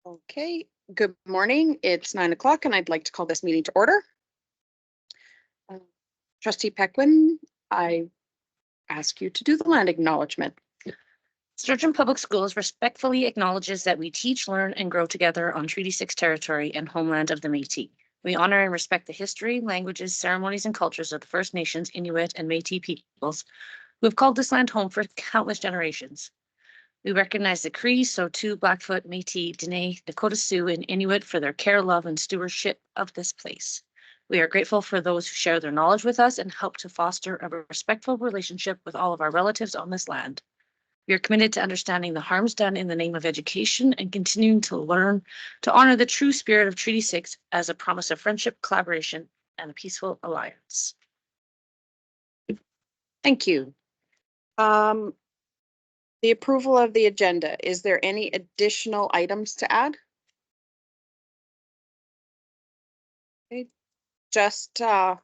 Okay, good morning. It's 9 o'clock and I'd like to call this meeting to order. Uh, Trustee Pequin, I ask you to do the land acknowledgement. Sturgeon Public Schools respectfully acknowledges that we teach, learn, and grow together on Treaty 6 territory and homeland of the Métis. We honor and respect the history, languages, ceremonies, and cultures of the First Nations, Inuit, and Métis peoples who have called this land home for countless generations. We recognize the Cree, Saulteaux, Blackfoot, Métis, Dene, Dakota Sioux, and Inuit for their care, love, and stewardship of this place. We are grateful for those who share their knowledge with us and help to foster a respectful relationship with all of our relatives on this land. We are committed to understanding the harms done in the name of education and continuing to learn to honor the true spirit of Treaty 6 as a promise of friendship, collaboration, and a peaceful alliance. Thank you. The approval of the agenda. Is there any additional items to add? Okay. Just for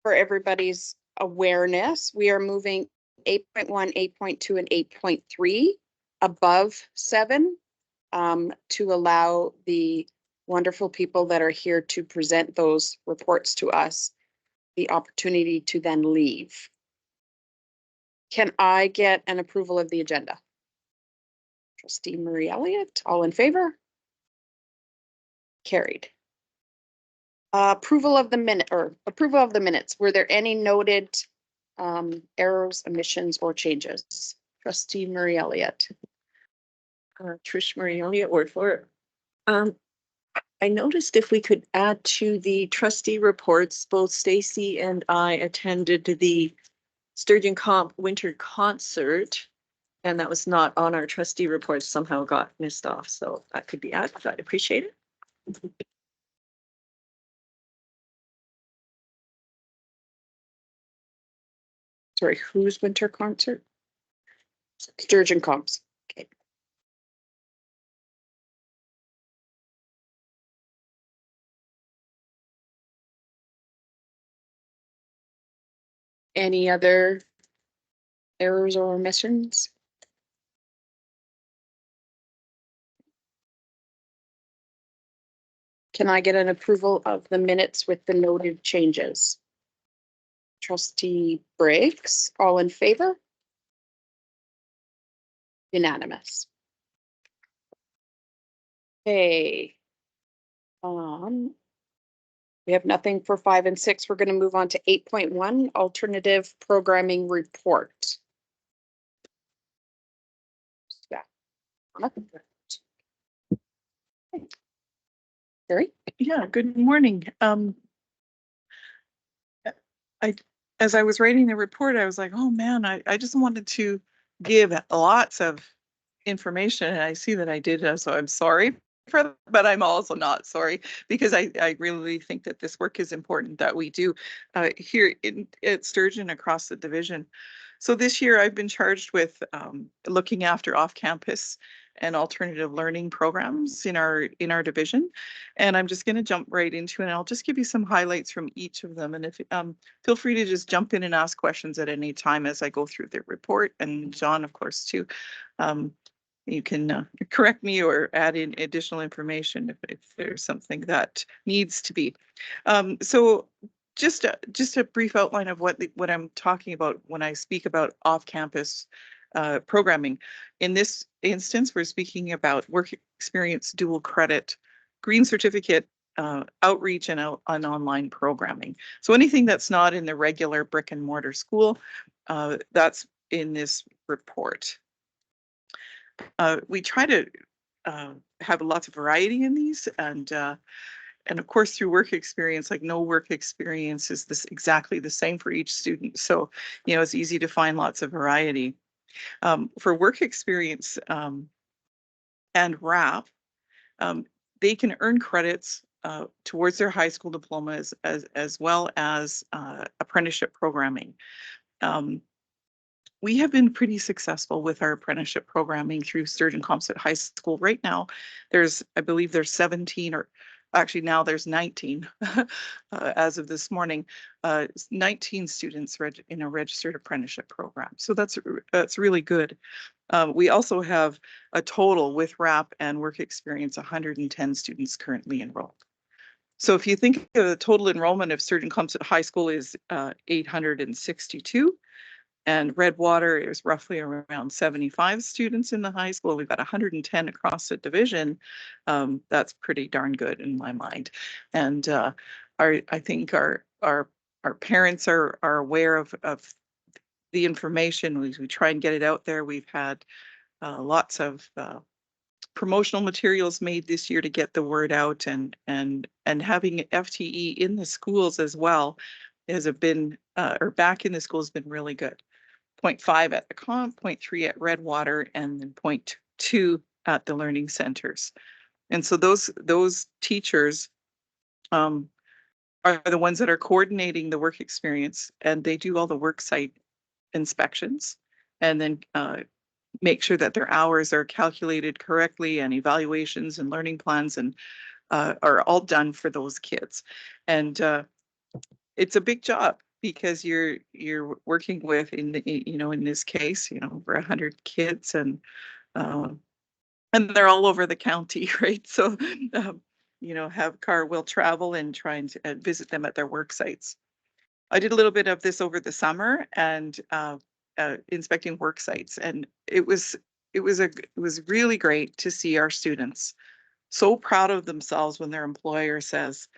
everybody's awareness, we are moving 8.1, 8.2, and 8.3 above 7 to allow the wonderful people that are here to present those reports to us the opportunity to then leave. Can I get an approval of the agenda? Trustee Marie Elliott, all in favor? Carried. Approval of the minutes. Were there any noted errors, omissions, or changes? Trustee Marie Elliott. Trish Marie Elliott, Ward 4. I noticed if we could add to the trustee reports, both Stacy and I attended the Sturgeon Comp Winter Concert, and that was not on our trustee reports, somehow got missed off. So that could be added. I'd appreciate it. Sorry, whose winter concert? Sturgeon Comps. Okay. Any other errors or omissions? Can I get an approval of the minutes with the noted changes? Trustee Briggs, all in favor? Unanimous. Okay. We have nothing for 5 and 6. We're going to move on to 8.1, alternative programming report. Yeah. Gary? Yeah, good morning. As I was writing the report, I was like, oh man, I just wanted to give lots of information, and I see that I did, so I'm sorry for that, but I'm also not sorry, because I really think that this work is important that we do here at Sturgeon across the division. So this year I've been charged with looking after off-campus and alternative learning programs in our division. And I'm just going to jump right into it. And I'll just give you some highlights from each of them. And if feel free to just jump in and ask questions at any time as I go through the report. And John, of course, too. You can correct me or add in additional information if there's something that needs to be. So just a brief outline of what I'm talking about when I speak about off-campus programming. In this instance, we're speaking about work experience, dual credit, green certificate, outreach, and online programming. So anything that's not in the regular brick and mortar school, that's in this report. We try to have lots of variety in these, and of course through work experience, like no work experience is exactly the same for each student. So, it's easy to find lots of variety. For work experience and RAP, they can earn credits towards their high school diplomas as well as apprenticeship programming. We have been pretty successful with our apprenticeship programming through Sturgeon Comp High School. Right now, I believe there's 17 or actually now there's 19 as of this morning, 19 students in a registered apprenticeship program. So that's really good. We also have a total with RAP and work experience, 110 students currently enrolled. So if you think of the total enrollment of Sturgeon Clumsford High School is 862, and Redwater is roughly around 75 students in the high school. We've got 110 across the division. That's pretty darn good in my mind. And I think our parents are aware of the information. We try and get it out there. We've had lots of promotional materials made this year to get the word out, and having FTE in the schools as well has been or back in the schools has been really good. 0.5 at the comp, 0.3 at Redwater, and then 0.2 at the learning centers. And so those teachers are the ones that are coordinating the work experience, and they do all the work site inspections, and then make sure that their hours are calculated correctly, and evaluations and learning plans and are all done for those kids. And it's a big job, because you're working with, in this case, over 100 kids, and they're all over the county, right? So Car will travel and try and visit them at their work sites. I did a little bit of this over the summer, and inspecting work sites, and it was really great to see our students so proud of themselves when their employer says,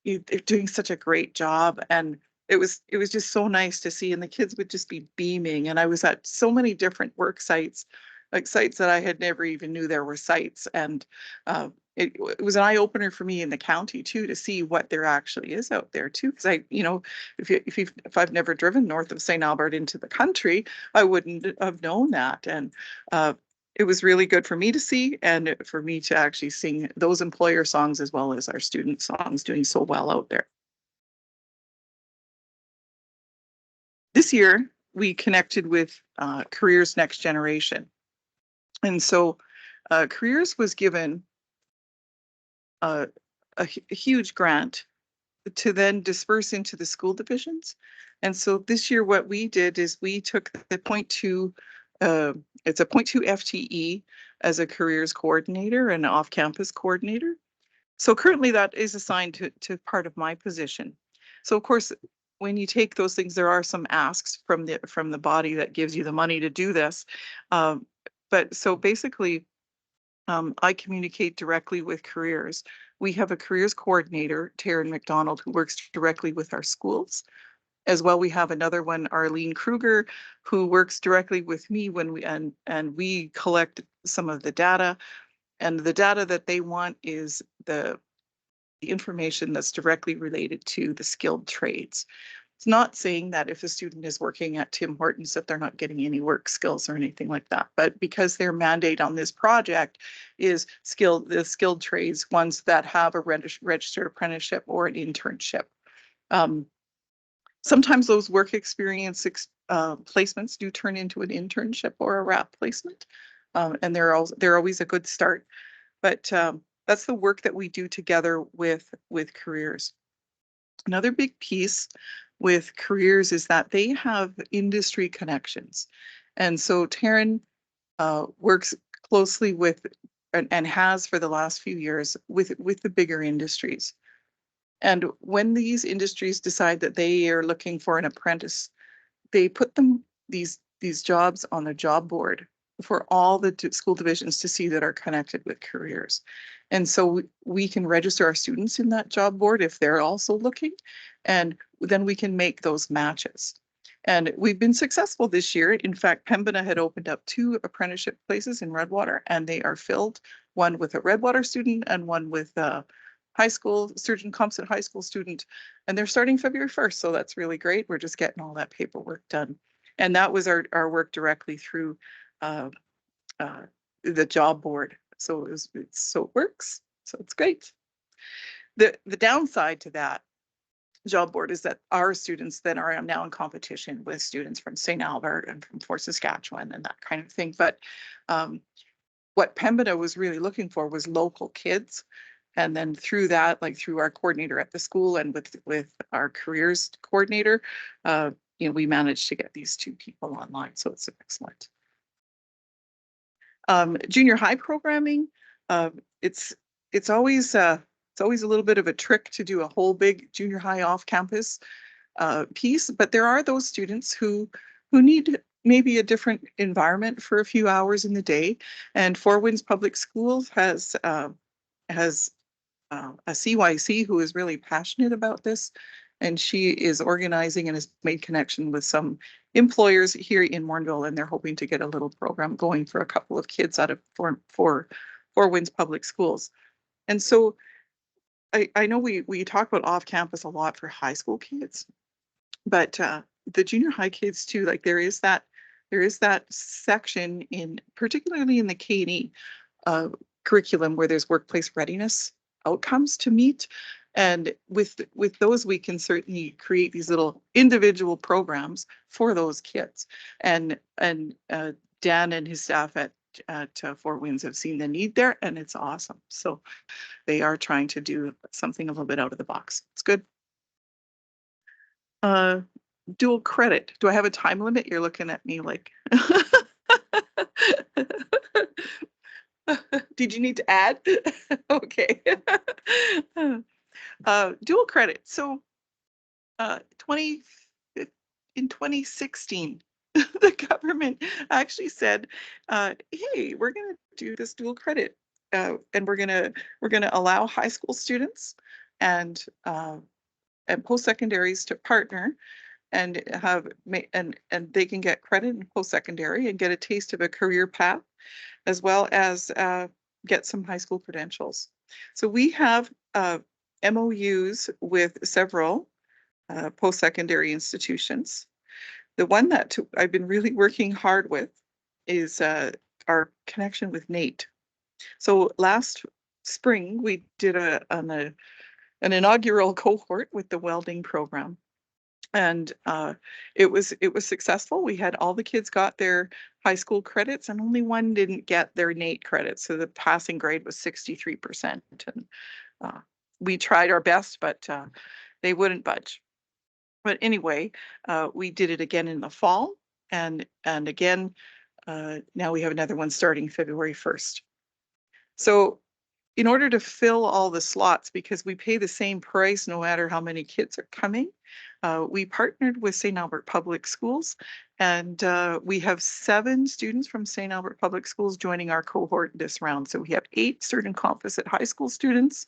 they're doing such a great job. And it was just so nice to see, and the kids would just be beaming. And I was at so many different work sites, like sites that I had never even knew there were sites. And it was an eye opener for me in the county too, to see what there actually is out there too. Because if I've never driven north of St. Albert into the country, I wouldn't have known that. And it was really good for me to see, and for me to actually sing those employer songs as well as our student songs, doing so well out there. This year, we connected with Careers Next Generation. And so Careers was given a huge grant to then disperse into the school divisions. And so this year, what we did is we took the 0.2, it's a 0.2 FTE as a careers coordinator and off-campus coordinator. So currently that is assigned to part of my position. So of course, when you take those things, there are some asks from the body that gives you the money to do this. But so basically, I communicate directly with Careers. We have a careers coordinator, Taryn McDonald, who works directly with our schools. As well, we have another one, Arlene Kruger, who works directly with me when we collect some of the data. And the data that they want is the information that's directly related to the skilled trades. It's not saying that if a student is working at Tim Hortons that they're not getting any work skills or anything like that, but because their mandate on this project is the skilled trades, ones that have a registered apprenticeship or an internship. Sometimes those work experience placements do turn into an internship or a RAP placement, and they're always a good start. But that's the work that we do together with Careers. Another big piece with Careers is that they have industry connections. And so Taryn works closely with and has for the last few years with the bigger industries. And when these industries decide that they are looking for an apprentice, they put these jobs on the job board for all the school divisions to see that are connected with Careers. And so we can register our students in that job board if they're also looking, and then we can make those matches. And we've been successful this year. In fact, Pembina had opened up 2 apprenticeship places in Redwater, and they are filled, one with a Redwater student and one with high school, Sturgeon Clumsford High School student, and they're starting February 1st. So that's really great. We're just getting all that paperwork done. And that was our work directly through the job board. So it works. So it's great. The downside to that job board is that our students then are now in competition with students from St. Albert and from Fort Saskatchewan and that kind of thing. But what Pembina was really looking for was local kids. And then through that, like through our coordinator at the school and with our careers coordinator, we managed to get these 2 people online. So it's excellent. Junior high programming, it's always a little bit of a trick to do a whole big junior high off campus piece, but there are those students who need maybe a different environment for a few hours in the day. And Four Winds Public Schools has a CYC who is really passionate about this. And she is organizing and has made connection with some employers here in Morinville, and they're hoping to get a little program going for a couple of kids out of Four Winds Public Schools. And so I know we talk about off campus a lot for high school kids, but the junior high kids too, like there is that section particularly in the K&E curriculum where there's workplace readiness outcomes to meet. And with those, we can certainly create these little individual programs for those kids. And Dan and his staff at Four Winds have seen the need there, and it's awesome. So they are trying to do something a little bit out of the box. It's good. Dual credit. Do I have a time limit? You're looking at me like. Did you need to add? Okay. Dual credit. So in 2016, the government actually said, hey, we're going to do this dual credit, and we're going to allow high school students and post-secondaries to partner and and they can get credit in post-secondary and get a taste of a career path, as well as get some high school credentials. So we have MOUs with several post-secondary institutions. The one that I've been really working hard with is our connection with NAIT. So last spring, we did an inaugural cohort with the welding program. And it was successful. We had all the kids got their high school credits, and only one didn't get their NAIT credits. So the passing grade was 63%. And we tried our best, but they wouldn't budge. But anyway, we did it again in the fall, and again, now we have another one starting February 1st. So in order to fill all the slots, because we pay the same price no matter how many kids are coming, we partnered with St. Albert Public Schools, and we have 7 students from St. Albert Public Schools joining our cohort this round. So we have 8 student composite high school students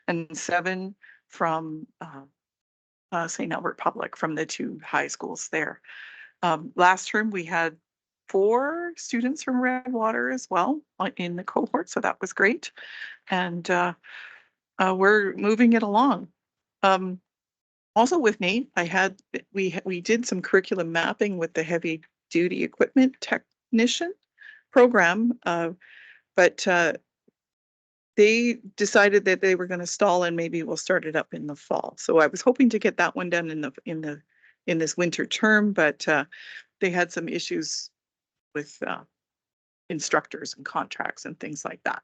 and 7 from St. Albert Public, from the 2 high schools there. Last term, we had 4 students from Redwater as well in the cohort, so that was great. And we're moving it along. Also with NAIT, we did some curriculum mapping with the heavy duty equipment technician program, but they decided that they were going to stall, and maybe we'll start it up in the fall. So I was hoping to get that one done in this winter term, but they had some issues with instructors and contracts and things like that.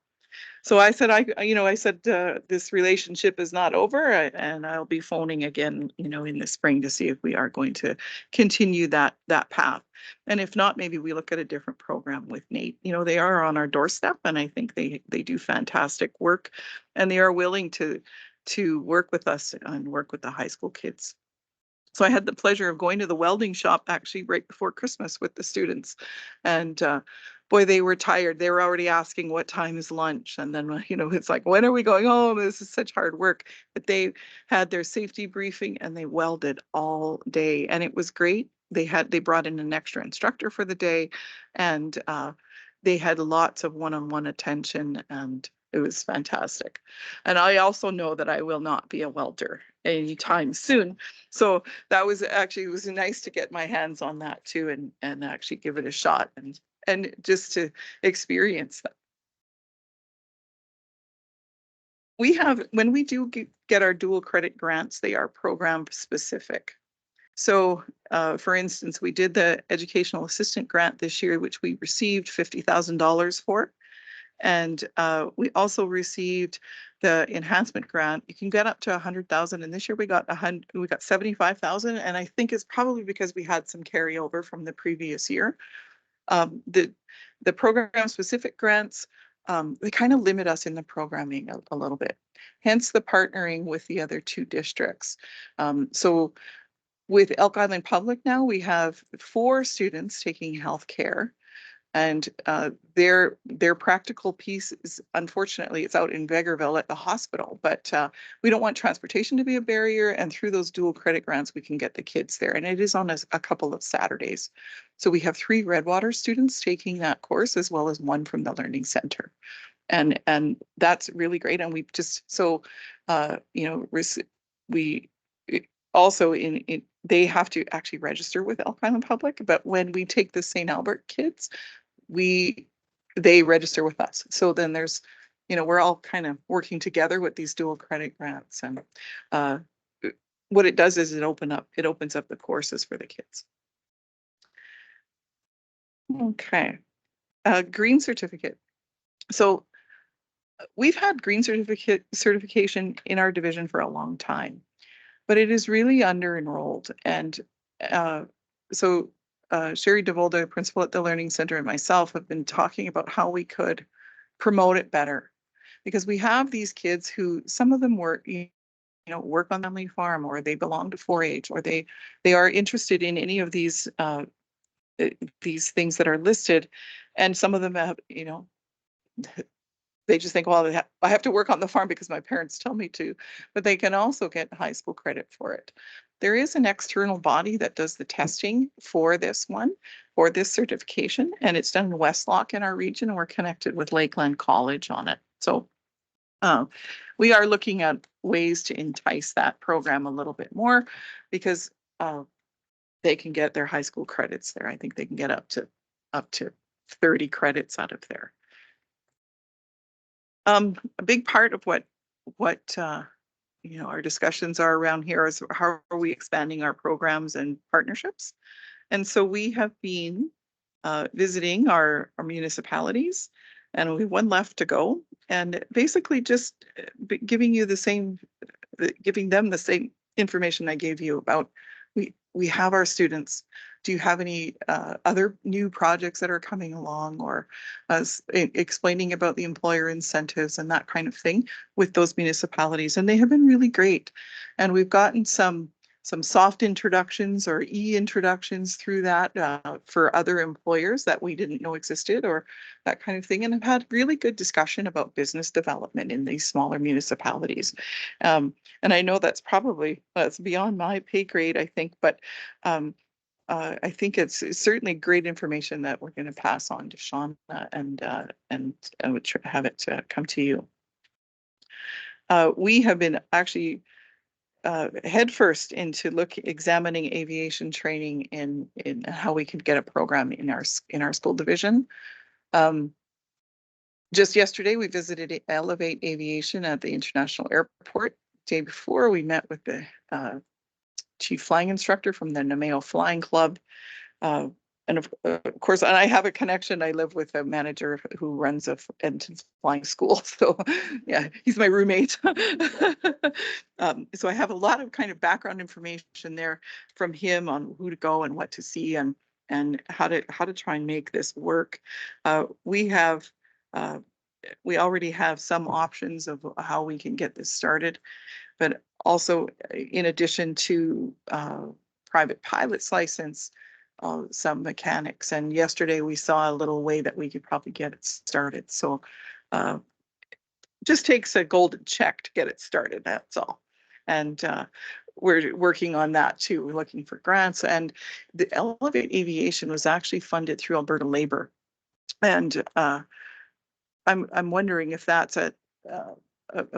So I said, this relationship is not over, and I'll be phoning again, in the spring to see if we are going to continue that path. And if not, maybe we look at a different program with NAIT. They are on our doorstep, and I think they do fantastic work, and they are willing to work with us and work with the high school kids. So I had the pleasure of going to the welding shop actually right before Christmas with the students, and boy, they were tired. They were already asking what time is lunch. And then, it's like, when are we going home? This is such hard work. But they had their safety briefing and they welded all day. And it was great. They brought in an extra instructor for the day, and they had lots of one-on-one attention, and it was fantastic. And I also know that I will not be a welder anytime soon. So that was actually, it was nice to get my hands on that too, and actually give it a shot and just to experience that. When we do get our dual credit grants, they are program specific. So for instance, we did the educational assistant grant this year, which we received $50,000 for. And we also received the enhancement grant. You can get up to 100,000, and this year we got 75,000, and I think it's probably because we had some carryover from the previous year. The program specific grants, they kind of limit us in the programming a little bit. Hence the partnering with the other two districts. So with Elk Island Public now, we have 4 students taking healthcare. And their practical piece is, unfortunately, it's out in Vegreville at the hospital, but we don't want transportation to be a barrier. And through those dual credit grants, we can get the kids there. And it is on a couple of Saturdays. So we have 3 Redwater students taking that course, as well as 1 from the Learning Center. And that's really great. And we just, so, you know, we also they have to actually register with Elk Island Public, but when we take the St. Albert kids, they register with us. So then there's, you know, we're all kind of working together with these dual credit grants. And what it does is it opens up the courses for the kids. Okay. Green certificate. So we've had green certification in our division for a long time, but it is really under enrolled. And so Sherry DeVolda, principal at the Learning Center, and myself have been talking about how we could promote it better, because we have these kids who, some of them work, you know, work on family farm, or they belong to 4-H, or they are interested in any of these things that are listed, and some of them have, you know, they just think, well, I have to work on the farm because my parents tell me to, but they can also get high school credit for it. There is an external body that does the testing for this one, for this certification, and it's done in Westlock in our region, and we're connected with Lakeland College on it. So we are looking at ways to entice that program a little bit more, because they can get their high school credits there. I think they can get up to 30 credits out of there. A big part of what you know, our discussions are around here is how are we expanding our programs and partnerships. And so we have been visiting our municipalities, and we have 1 left to go, and basically just giving you giving them the same information I gave you about, we have our students. Do you have any other new projects that are coming along, or explaining about the employer incentives and that kind of thing with those municipalities? And they have been really great. And we've gotten some soft introductions or e-introductions through that for other employers that we didn't know existed, or that kind of thing. And I've had really good discussion about business development in these smaller municipalities. And I know that's beyond my pay grade, I think, but I think it's certainly great information that we're going to pass on to Shauna, and I would have it come to you. We have been actually headfirst into examining aviation training in how we could get a program in our school division. Just yesterday, we visited Elevate Aviation at the International Airport. The day before, we met with the chief flying instructor from the Namao Flying Club. And of course, and I have a connection. I live with a manager who runs a Edmonton flying school. So yeah, he's my roommate. So I have a lot of kind of background information there from him on who to go and what to see, and how to try and make this work. We already have some options of how we can get this started, but also in addition to private pilot's license, some mechanics. And yesterday we saw a little way that we could probably get it started. So just takes a golden check to get it started, that's all. And we're working on that too. We're looking for grants, and the Elevate Aviation was actually funded through Alberta Labor. And I'm wondering if that's a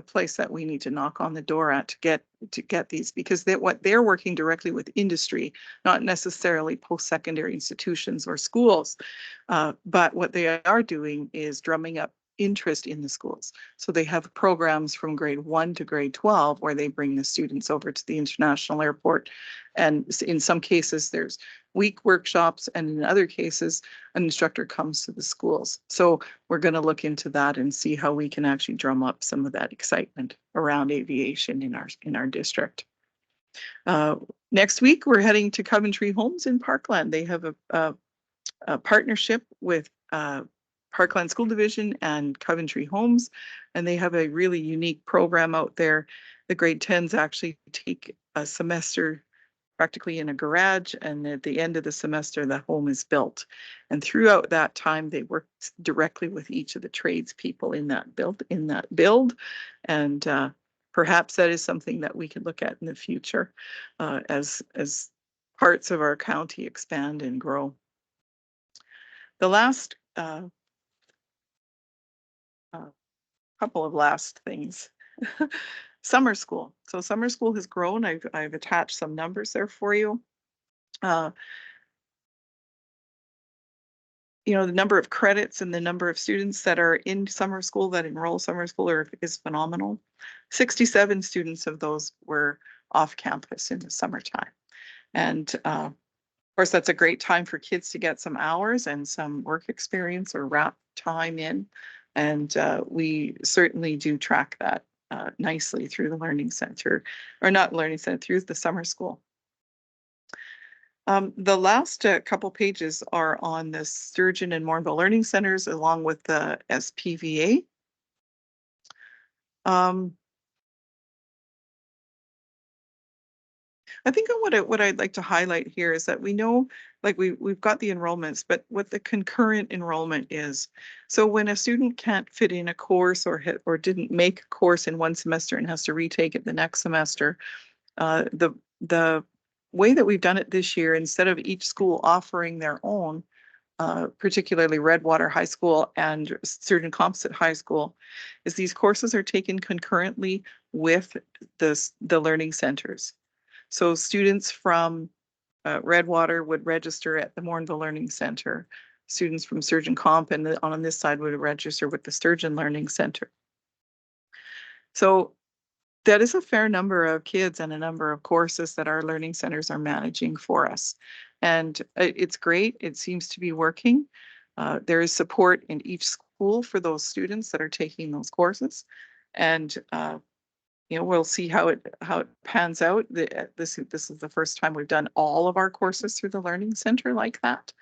place that we need to knock on the door at to get these, because they're working directly with industry, not necessarily post-secondary institutions or schools. But what they are doing is drumming up interest in the schools. So they have programs from grade 1 to grade 12 where they bring the students over to the international airport. And in some cases, there's week workshops, and in other cases, an instructor comes to the schools. So we're going to look into that and see how we can actually drum up some of that excitement around aviation in our district. Next week, we're heading to Coventry Homes in Parkland. They have a partnership with Parkland School Division and Coventry Homes, and they have a really unique program out there. The grade 10s actually take a semester practically in a garage, and at the end of the semester, the home is built. And throughout that time, they work directly with each of the tradespeople in that build. And perhaps that is something that we could look at in the future as parts of our county expand and grow. The last couple of last things. Summer school. So summer school has grown. I've attached some numbers there for you. You know, the number of credits and the number of students that are in summer school that enroll summer school is phenomenal. 67 students of those were off campus in the summertime. And of course, that's a great time for kids to get some hours and some work experience or wrap time in. And we certainly do track that nicely through the Learning Center, or not Learning Center, through the summer school. The last couple pages are on the Sturgeon and Morinville Learning Centers along with the SPVA. I think what I'd like to highlight here is that we know, like we've got the enrollments, but what the concurrent enrollment is. So when a student can't fit in a course or didn't make a course in one semester and has to retake it the next semester, the way that we've done it this year, instead of each school offering their own, particularly Redwater High School and Sturgeon Composite High School, is these courses are taken concurrently with the learning centers. So students from Redwater would register at the Morinville Learning Center. Students from Sturgeon Comp and on this side would register with the Sturgeon Learning Center. So that is a fair number of kids and a number of courses that our learning centers are managing for us. And it's great. It seems to be working. There is support in each school for those students that are taking those courses. And you know, we'll see how it pans out. This is the first time we've done all of our courses through the Learning Center like that.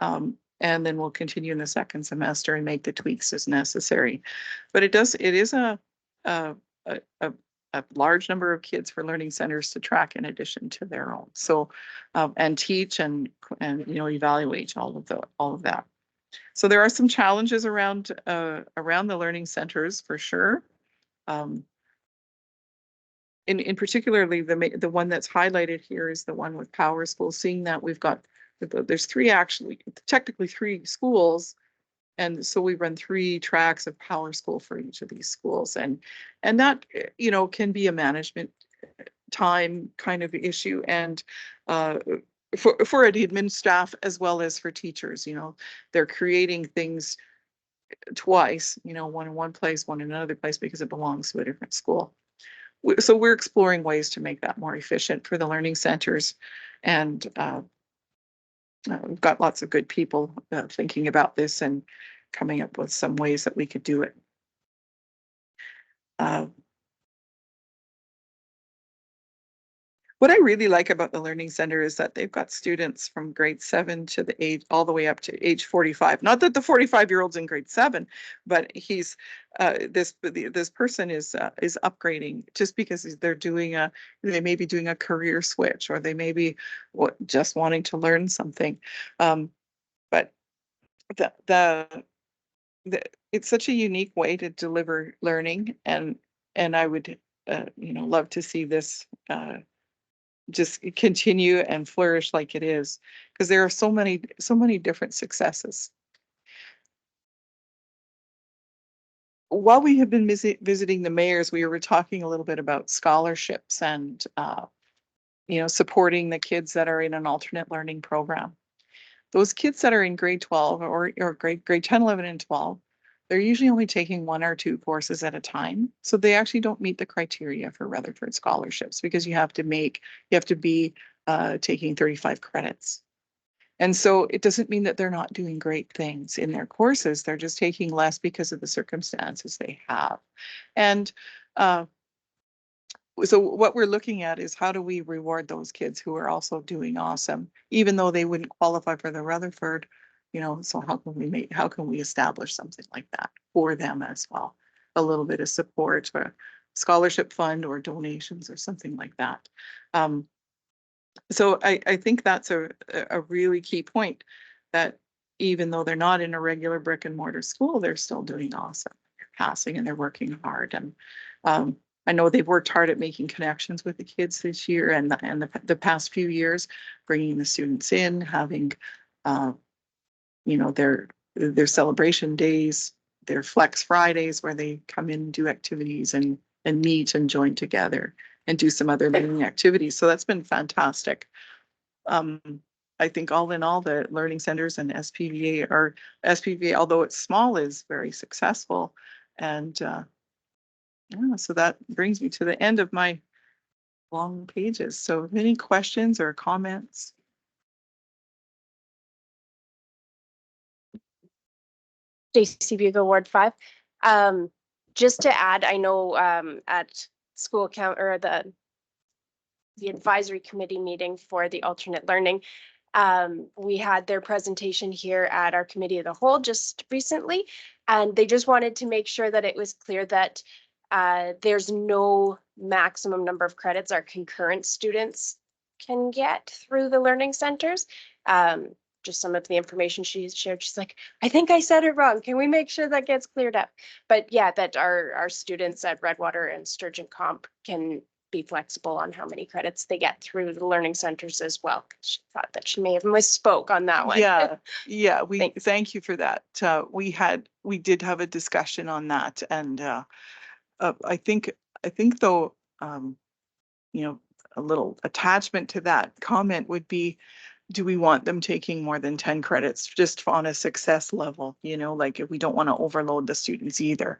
And then we'll continue in the second semester and make the tweaks as necessary. But it is a large number of kids for learning centers to track in addition to their own. So, and teach and you know, evaluate all of that. So there are some challenges around the learning centers for sure. In particularly the one that's highlighted here is the one with Power School. Seeing that there's technically three schools. And so we run 3 tracks of Power School for each of these schools. And that, you know, can be a management time kind of issue. And for the admin staff as well as for teachers, you know, they're creating things twice, you know, one in one place, one in another place because it belongs to a different school. So we're exploring ways to make that more efficient for the learning centers. And we've got lots of good people thinking about this and coming up with some ways that we could do it. What I really like about the Learning Center is that they've got students from grade 7 to all the way up to age 45. Not that the 45-year-old's in grade 7, but he's this person is upgrading just because they may be doing a career switch, or they may be just wanting to learn something. But it's such a unique way to deliver learning, and I would you know, love to see this just continue and flourish like it is, because there are so many different successes. While we have been visiting the mayors, we were talking a little bit about scholarships and you know, supporting the kids that are in an alternate learning program. Those kids that are in grade 12 or grade 10, 11, and 12 they're usually only taking 1 or 2 courses at a time. So they actually don't meet the criteria for Rutherford scholarships because you have to be taking 35 credits. And so it doesn't mean that they're not doing great things in their courses. They're just taking less because of the circumstances they have. And so what we're looking at is how do we reward those kids who are also doing awesome, even though they wouldn't qualify for the Rutherford, so how can we establish something like that for them as well? A little bit of support, or scholarship fund or donations or something like that. So I think that's a really key point, that even though they're not in a regular brick and mortar school, they're still doing awesome. They're passing and they're working hard. And I know they've worked hard at making connections with the kids this year and the past few years, bringing the students in, having their celebration days, their flex Fridays where they come in and do activities and meet and join together and do some other learning activities. So that's been fantastic. I think all in all, the learning centers and SPVA, although it's small, is very successful. And yeah, so that brings me to the end of my long pages. So any questions or comments? J.C. Bugle, Ward 5. Just to add, I know at school count or the advisory committee meeting for the alternate learning, we had their presentation here at our committee of the whole just recently, and they just wanted to make sure that it was clear that there's no maximum number of credits our concurrent students can get through the learning centers. Just some of the information she shared. She's like, I think I said it wrong. Can we make sure that gets cleared up? But yeah, that our students at Redwater and Sturgeon Comp can be flexible on how many credits they get through the learning centers as well. She thought that she may have misspoke on that one. Yeah, we Thanks. thank you for that. We did have a discussion on that, and I think though, a little attachment to that comment would be, do we want them taking more than 10 credits just on a success level? Like we don't want to overload the students either.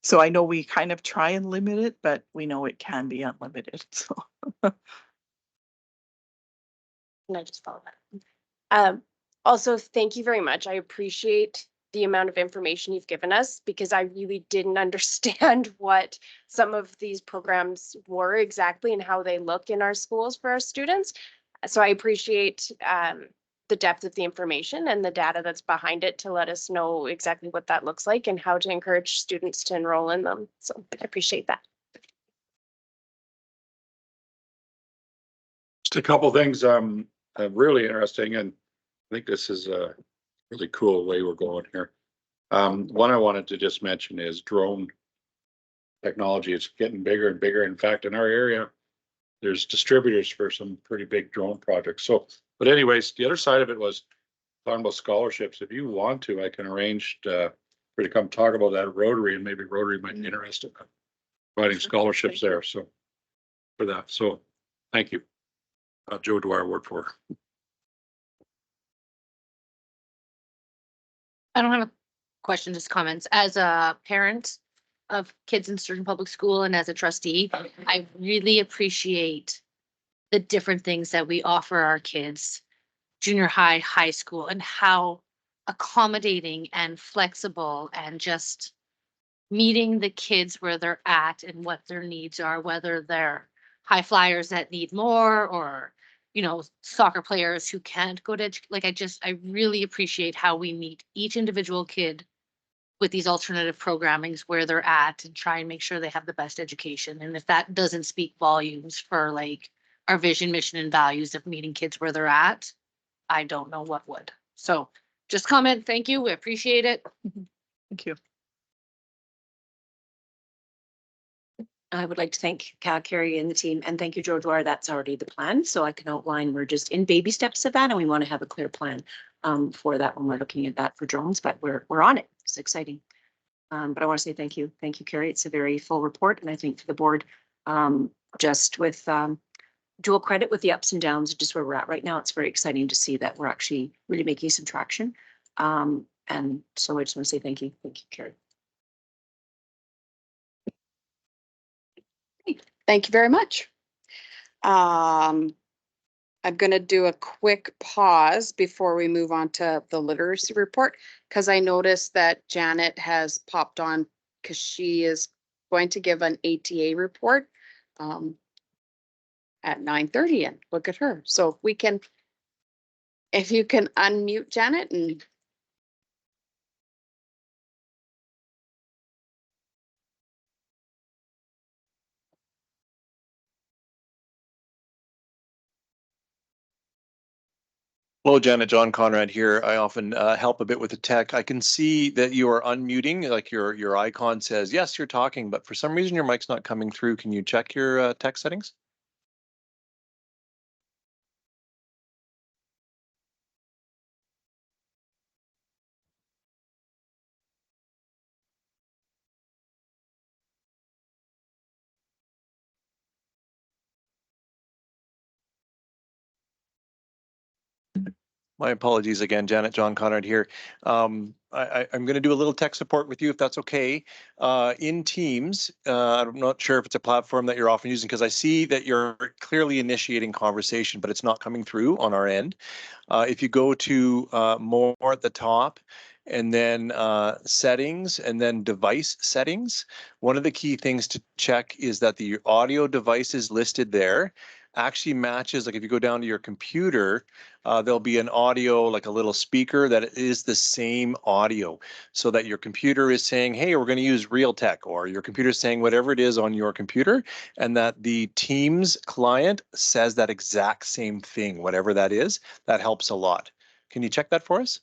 So I know we kind of try and limit it, but we know it can be unlimited. So And I just follow that. Also, thank you very much. I appreciate the amount of information you've given us, because I really didn't understand what some of these programs were exactly and how they look in our schools for our students. So I appreciate the depth of the information and the data that's behind it to let us know exactly what that looks like and how to encourage students to enroll in them. So I appreciate that. Just a couple things really interesting, and I think this is a really cool way we're going here. One I wanted to just mention is drone technology. It's getting bigger and bigger. In fact, in our area, there's distributors for some pretty big drone projects. So, but anyways, the other side of it was talking about scholarships. If you want to, I can arrange for you to come talk about that at Rotary, and maybe Rotary might be interested in providing scholarships there. So for that. So thank you. Joe Dwyer, Ward 4. I don't have a question, just comments. As a parent of kids in Sturgeon Public School and as a trustee, I really appreciate the different things that we offer our kids, junior high, high school, and how accommodating and flexible and just meeting the kids where they're at and what their needs are, whether they're high flyers that need more or, soccer players who can't go to I really appreciate how we meet each individual kid with these alternative programmings where they're at and try and make sure they have the best education. And if that doesn't speak volumes for like our vision, mission, and values of meeting kids where they're at, I don't know what would. So just comment. Thank you. We appreciate it. thank you. I would like to thank Carrie and the team, and thank you, Joe Dwyer. That's already the plan. So I can outline, we're just in baby steps of that, and we want to have a clear plan for that when we're looking at that for drones, but we're on it. It's exciting. But I want to say thank you. Thank you, Carrie. It's a very full report. And I think for the board, just with dual credit with the ups and downs, just where we're at right now, it's very exciting to see that we're actually really making some traction. And And so I just want to say thank you. Thank you, Carrie. Thank you very much. I'm going to do a quick pause before we move on to the literacy report, because I noticed that Janet has popped on because she is going to give an ATA report at 9:30, and look at her. So if we can, if you can unmute Janet and Hello, Janet. John Conrad here. I often help a bit with the tech. I can see that you are unmuting, like your icon says, yes, you're talking, but for some reason your mic's not coming through. Can you check your tech settings? My apologies again, Janet. John Conrad here. I'm going to do a little tech support with you, if that's okay. In Teams, I'm not sure if it's a platform that you're often using, because I see that you're clearly initiating conversation, but it's not coming through on our end. If you go to more at the top, and then settings, and then device settings, one of the key things to check is that the audio devices listed there actually matches. Like if you go down to your computer, there'll be an audio, like a little speaker that is the same audio, so that your computer is saying, hey, we're going to use Realtek, or your computer is saying whatever it is on your computer, and that the Teams client says that exact same thing, whatever that is. That helps a lot. Can you check that for us?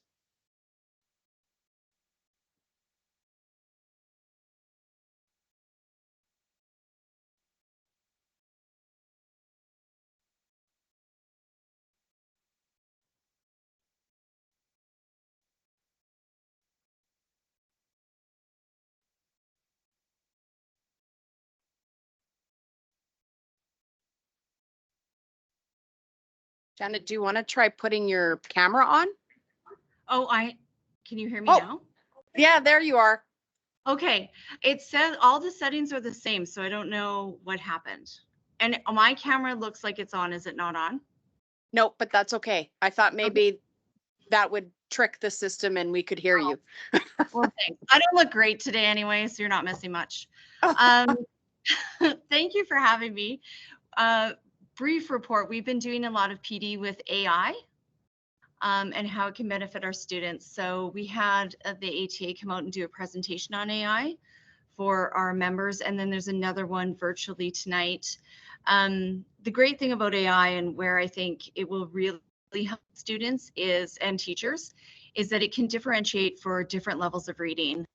Janet, do you want to try putting your camera on? Oh, can you hear me Oh. now? Yeah, there you are. Okay, it says all the settings are the same, so I don't know what happened. And my camera looks like it's on. Is it not on? Nope, but that's okay. I thought maybe that would trick the system and we could hear you. Well, thanks. I don't look great today anyway, so you're not missing much. Thank you for having me. Brief report. We've been doing a lot of PD with AI. And how it can benefit our students. So we had the ATA come out and do a presentation on AI for our members, and then there's another one virtually tonight. The great thing about AI, and where I think it will really help students and teachers, is that it can differentiate for different levels of reading.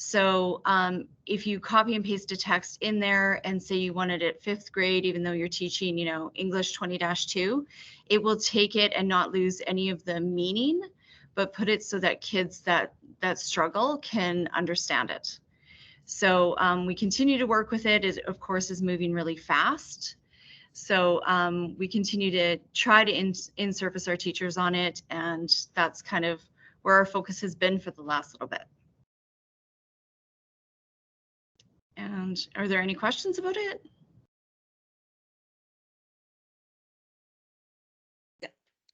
So if you copy and paste a text in there and say you want it at 5th grade, even though you're teaching, English 20-2, it will take it and not lose any of the meaning, but put it so that kids that struggle can understand it. So we continue to work with it. It, of course, is moving really fast. So we continue to try to in-service our teachers on it, and that's kind of where our focus has been for the last little bit. And are there any questions about it?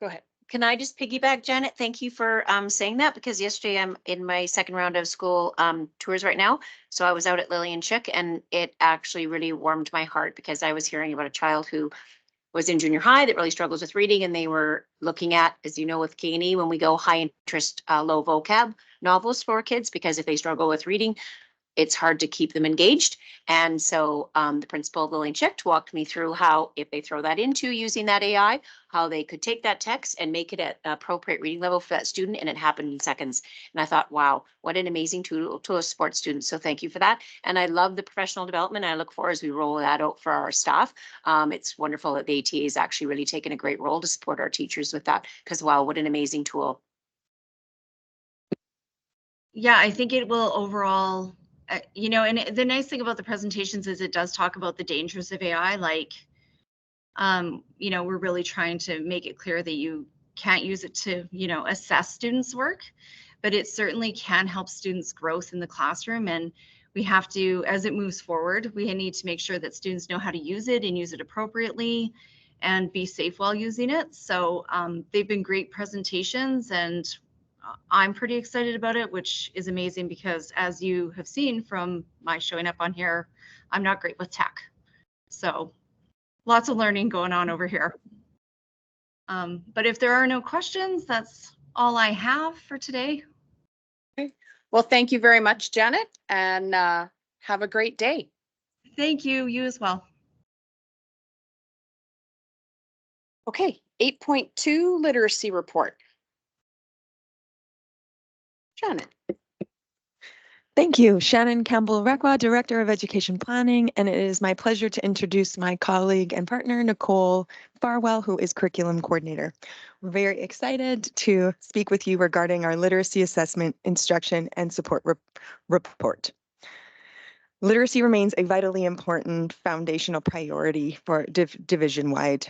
Go ahead. Can I just piggyback, Janet? Thank you for saying that, because yesterday I'm in my second round of school tours right now. So I was out at Lillian Chick, and it actually really warmed my heart, because I was hearing about a child who was in junior high that really struggles with reading, and they were looking at, as you know, with K&E, when we go high interest, low vocab novels for kids, because if they struggle with reading, it's hard to keep them engaged. And so the principal, Lillian Chick, walked me through how, if they throw that into using that AI, how they could take that text and make it at appropriate reading level for that student. And it happened in seconds. And I thought, wow, what an amazing tool to a sports student. So thank you for that. And I love the professional development. I look forward as we roll that out for our staff. It's wonderful that the ATA is actually really taken a great role to support our teachers with that, because wow, what an amazing tool. Yeah, I think it will overall, and the nice thing about the presentations is it does talk about the dangers of AI. Like, we're really trying to make it clear that you can't use it to, assess students' work, but it certainly can help students' growth in the classroom. And we have to, as it moves forward, we need to make sure that students know how to use it and use it appropriately and be safe while using it. So they've been great presentations, and I'm pretty excited about it, which is amazing because, as you have seen from my showing up on here, I'm not great with tech. So lots of learning going on over here. But if there are no questions, that's all I have for today. Well, thank you very much, Janet, and have a great day. Thank you. You as well. Okay, 8.2 literacy report. Janet. Thank you. Shannon Campbell-Requa, Director of Education Planning, and it is my pleasure to introduce my colleague and partner, Nicole Farwell, who is Curriculum Coordinator. We're very excited to speak with you regarding our Literacy Assessment, Instruction, and Support report. Literacy remains a vitally important foundational priority for division-wide.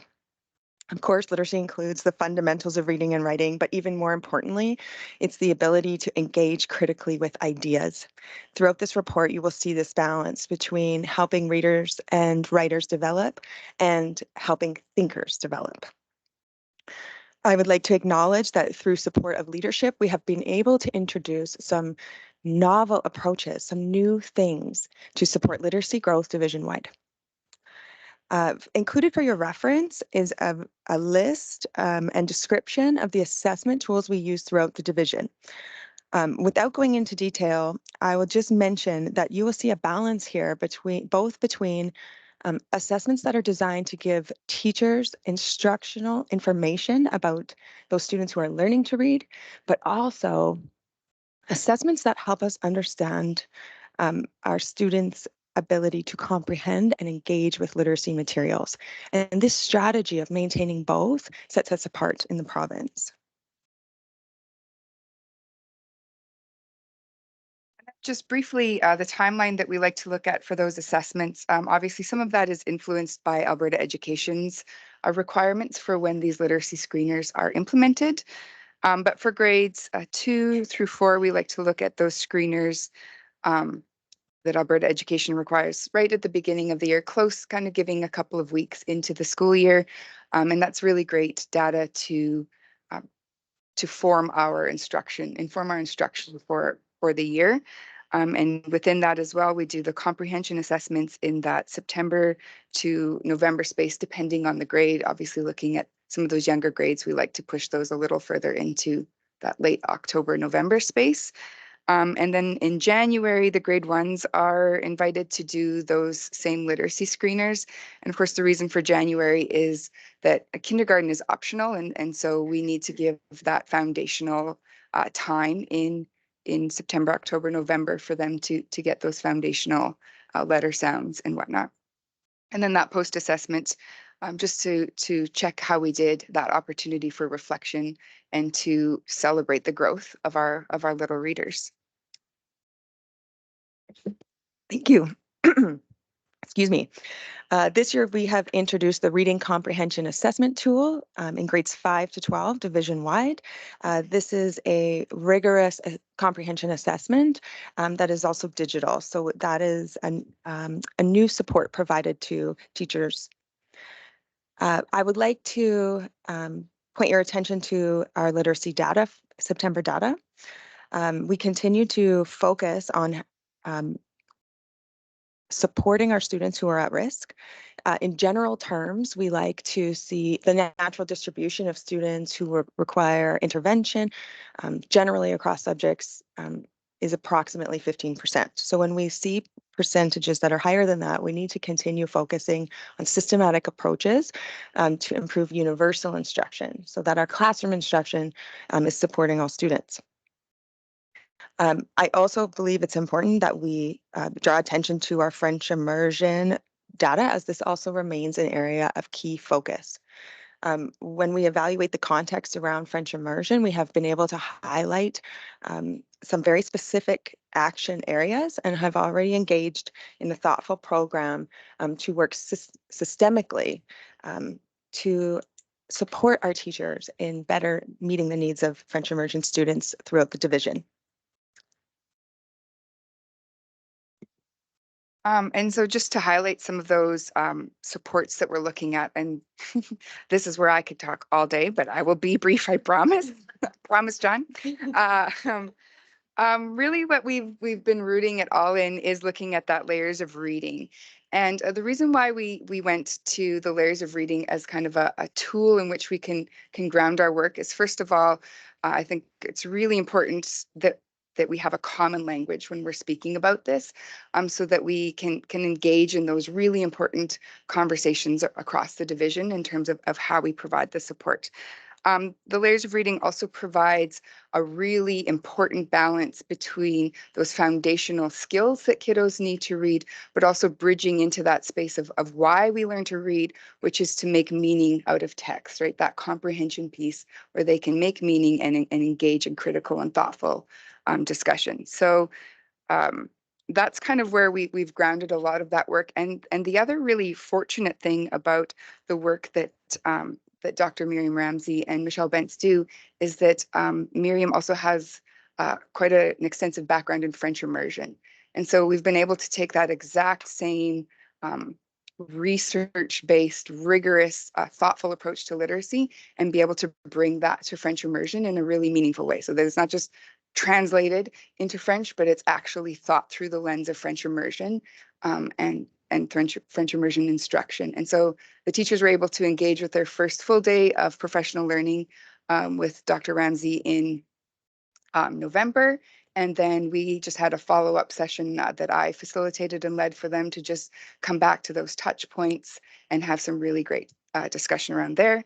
Of course, literacy includes the fundamentals of reading and writing, but even more importantly, it's the ability to engage critically with ideas. Throughout this report, you will see this balance between helping readers and writers develop and helping thinkers develop. I would like to acknowledge that through support of leadership, we have been able to introduce some novel approaches, some new things to support literacy growth division-wide. Included for your reference is a list and description of the assessment tools we use throughout the division. Without going into detail, I will just mention that you will see a balance here between assessments that are designed to give teachers instructional information about those students who are learning to read, but also assessments that help us understand our students' ability to comprehend and engage with literacy materials. And this strategy of maintaining both sets us apart in the province. Just briefly, the timeline that we like to look at for those assessments, obviously some of that is influenced by Alberta Education's requirements for when these literacy screeners are implemented. But for grades 2 through 4, we like to look at those screeners that Alberta Education requires right at the beginning of the year, close, kind of giving a couple of weeks into the school year. And that's really great data to inform our instruction for the year. And within that as well, we do the comprehension assessments in that September to November space, depending on the grade. Obviously, looking at some of those younger grades, we like to push those a little further into that late October, November space. And then in January, the grade 1s are invited to do those same literacy screeners. And of course, the reason for January is that a kindergarten is optional. And so we need to give that foundational time in September, October, November for them to get those foundational letter sounds and whatnot. And then that post-assessment, just to check how we did, that opportunity for reflection and to celebrate the growth of our little readers. Thank you. Excuse me. This year, we have introduced the Reading Comprehension Assessment Tool in grades 5 to 12, division-wide. This is a rigorous comprehension assessment that is also digital. So that is a new support provided to teachers. I would like to point your attention to our literacy data, September data. We continue to focus on supporting our students who are at risk. In general terms, we like to see the natural distribution of students who require intervention, generally across subjects, is approximately 15%. So when we see percentages that are higher than that, we need to continue focusing on systematic approaches to improve universal instruction so that our classroom instruction is supporting all students. I also believe it's important that we draw attention to our French immersion data, as this also remains an area of key focus. When we evaluate the context around French immersion, we have been able to highlight some very specific action areas and have already engaged in the thoughtful program to work systemically to support our teachers in better meeting the needs of French immersion students throughout the division. And so just to highlight some of those supports that we're looking at, and this is where I could talk all day, but I will be brief, I promise. Promise, John. Really what we've been rooting it all in is looking at that layers of reading. And the reason why we went to the layers of reading as kind of a tool in which we can ground our work is, first of all, I think it's really important that we have a common language when we're speaking about this, so that we can engage in those really important conversations across the division in terms of how we provide the support. The layers of reading also provides a really important balance between those foundational skills that kiddos need to read, but also bridging into that space of why we learn to read, which is to make meaning out of text, right? That comprehension piece where they can make meaning and engage in critical and thoughtful discussion. So that's kind of where we've grounded a lot of that work. And the other really fortunate thing about the work that that Dr. Miriam Ramsey and Michelle Bentz do is that Miriam also has quite an extensive background in French immersion. And so we've been able to take that exact same research-based, rigorous, thoughtful approach to literacy and be able to bring that to French immersion in a really meaningful way. So that it's not just translated into French, but it's actually thought through the lens of French immersion and French immersion instruction. And so the teachers were able to engage with their first full day of professional learning with Dr. Ramsey in November. And then we just had a follow-up session that I facilitated and led for them to just come back to those touch points and have some really great discussion around there.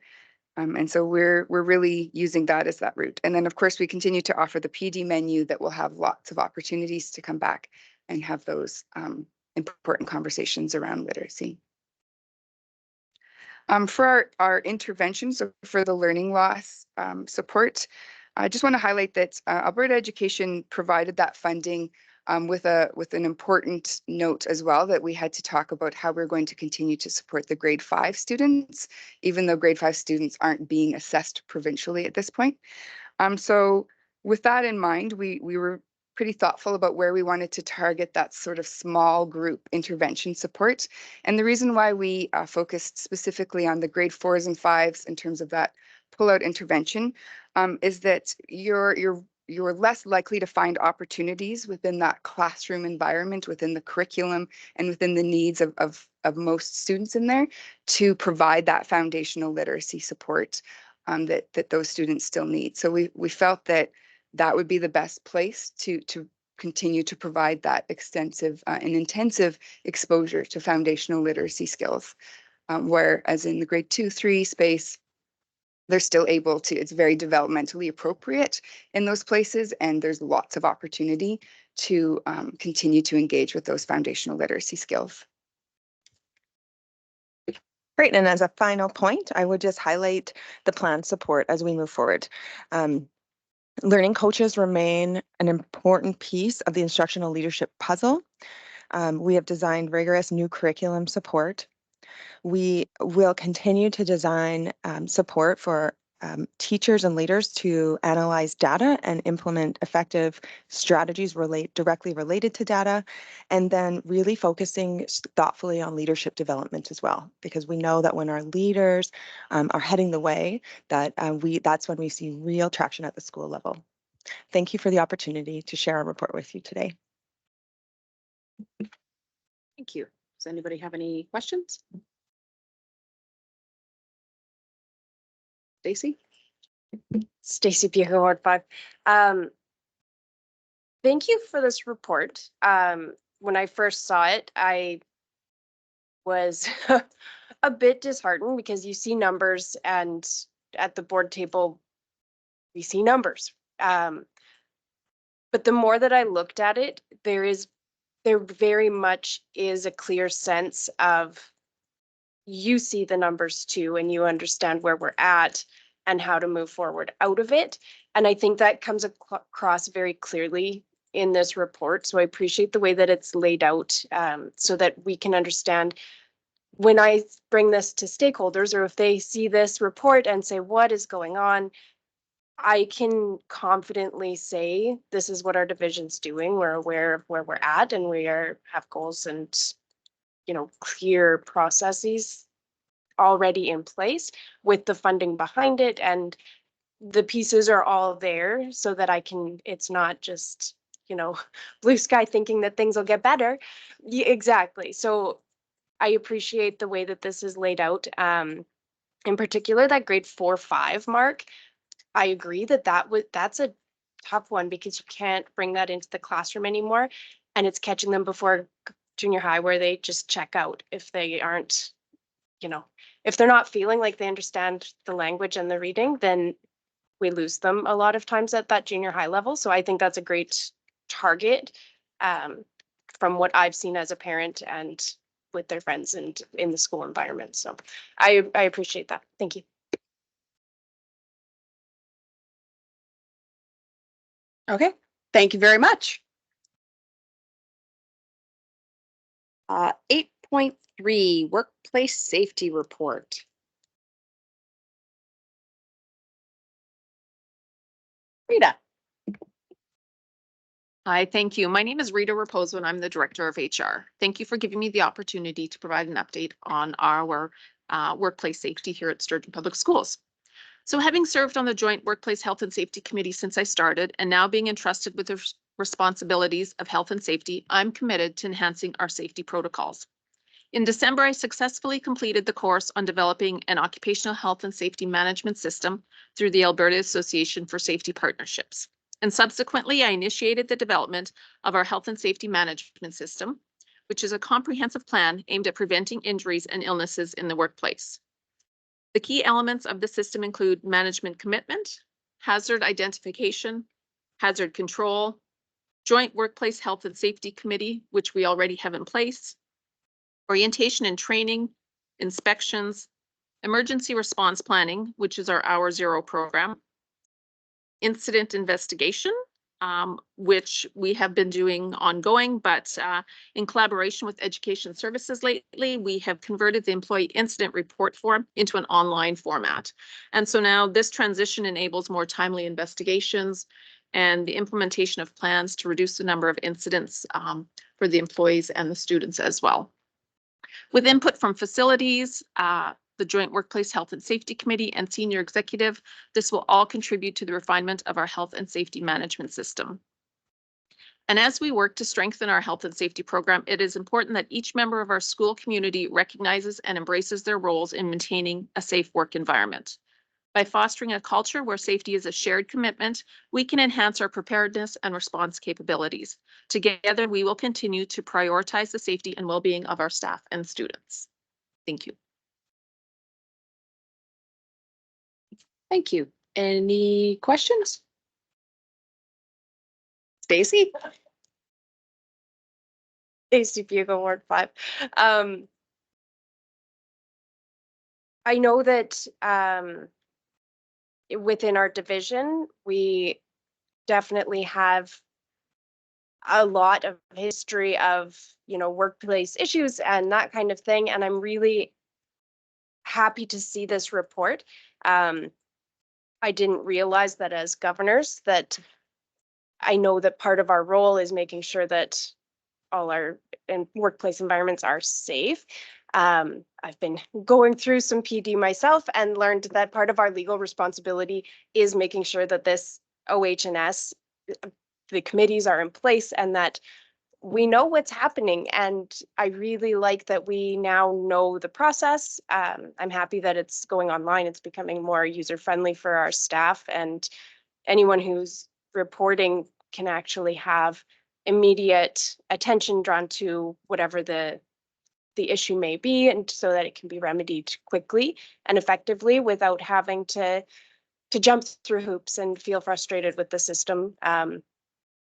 And so we're really using that as that route. And then, of course, we continue to offer the PD menu that will have lots of opportunities to come back and have those important conversations around literacy. For our interventions, for the learning loss support, I just want to highlight that Alberta Education provided that funding with an important note as well, that we had to talk about how we're going to continue to support the grade 5 students, even though grade 5 students aren't being assessed provincially at this point. So with that in mind, we were pretty thoughtful about where we wanted to target that sort of small group intervention support. And the reason why we focused specifically on the grade 4s and 5s in terms of that pull-out intervention is that you're less likely to find opportunities within that classroom environment, within the curriculum, and within the needs of most students in there to provide that foundational literacy support that those students still need. So we felt that would be the best place to continue to provide that extensive and intensive exposure to foundational literacy skills, whereas in the grade 2-3 space, they're still able to, it's very developmentally appropriate in those places, and there's lots of opportunity to continue to engage with those foundational literacy skills. Great, and as a final point, I would just highlight the plan support as we move forward. Learning coaches remain an important piece of the instructional leadership puzzle. We have designed rigorous new curriculum support. We will continue to design support for teachers and leaders to analyze data and implement effective strategies directly related to data, and then really focusing thoughtfully on leadership development as well, because we know that when our leaders are heading the way, that's when we see real traction at the school level. Thank you for the opportunity to share our report with you today. Thank you. Does anybody have any questions? Stacy? Stacy Pico, Ward 5. Thank you for this report. When I first saw it, I was a bit disheartened because you see numbers, and at the board table, we see numbers. But the more that I looked at it, there very much is a clear sense of you see the numbers too, and you understand where we're at and how to move forward out of it. And I think that comes across very clearly in this report. So I appreciate the way that it's laid out so that we can understand when I bring this to stakeholders, or if they see this report and say, what is going on? I can confidently say, this is what our division's doing. We're aware of where we're at, and we have goals and, clear processes already in place with the funding behind it, and the pieces are all there so that it's not just, blue sky thinking that things will get better. Yeah, exactly. So I appreciate the way that this is laid out. In particular, that grade 4-5 mark, I agree that's a tough one, because you can't bring that into the classroom anymore. And it's catching them before junior high, where they just check out if they aren't, if they're not feeling like they understand the language and the reading, then we lose them a lot of times at that junior high level. So I think that's a great target, from what I've seen as a parent and with their friends and in the school environment. So I appreciate that. Thank you. Okay, thank you very much. 8.3 workplace safety report. Rita. Hi, thank you. My name is Rita Raposo and I'm the Director of HR. Thank you for giving me the opportunity to provide an update on our workplace safety here at Sturgeon Public Schools. So having served on the Joint Workplace Health and Safety Committee since I started, and now being entrusted with the responsibilities of health and safety, I'm committed to enhancing our safety protocols. In December, I successfully completed the course on developing an occupational health and safety management system through the Alberta Association for Safety Partnerships. And subsequently, I initiated the development of our health and safety management system, which is a comprehensive plan aimed at preventing injuries and illnesses in the workplace. The key elements of the system include management commitment, hazard identification, hazard control, joint workplace health and safety committee, which we already have in place, orientation and training, inspections, emergency response planning, which is our Hour Zero program, incident investigation, which we have been doing ongoing, but in collaboration with Education Services lately, we have converted the employee incident report form into an online format. And so now this transition enables more timely investigations and the implementation of plans to reduce the number of incidents for the employees and the students as well. With input from facilities, the Joint Workplace Health and Safety Committee, and senior executive, this will all contribute to the refinement of our health and safety management system. And as we work to strengthen our health and safety program, it is important that each member of our school community recognizes and embraces their roles in maintaining a safe work environment. By fostering a culture where safety is a shared commitment, we can enhance our preparedness and response capabilities. Together, we will continue to prioritize the safety and well-being of our staff and students. Thank you. Thank you. Any questions? Stacy? Stacy Bugle, Ward 5. I know that within our division, we definitely have a lot of history of, workplace issues and that kind of thing. And I'm really happy to see this report. I didn't realize that as governors, that I know that part of our role is making sure that all our workplace environments are safe. I've been going through some PD myself and learned that part of our legal responsibility is making sure that this OH&S, the committees are in place and that we know what's happening. And I really like that we now know the process. I'm happy that it's going online. It's becoming more user-friendly for our staff, and anyone who's reporting can actually have immediate attention drawn to whatever the issue may be, and so that it can be remedied quickly and effectively without having to jump through hoops and feel frustrated with the system.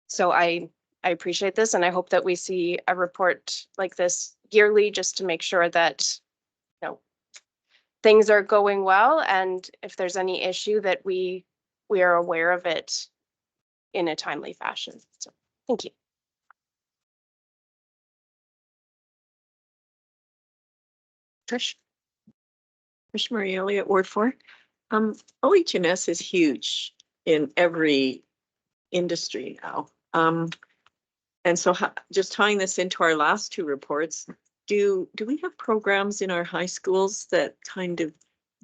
So I appreciate this, and I hope that we see a report like this yearly, just to make sure that things are going well, and if there's any issue that we are aware of it in a timely fashion. So thank you. Trish Marie Elliott, Ward 4. OH&S is huge in every industry now. And so just tying this into our last two reports, do we have programs in our high schools that kind of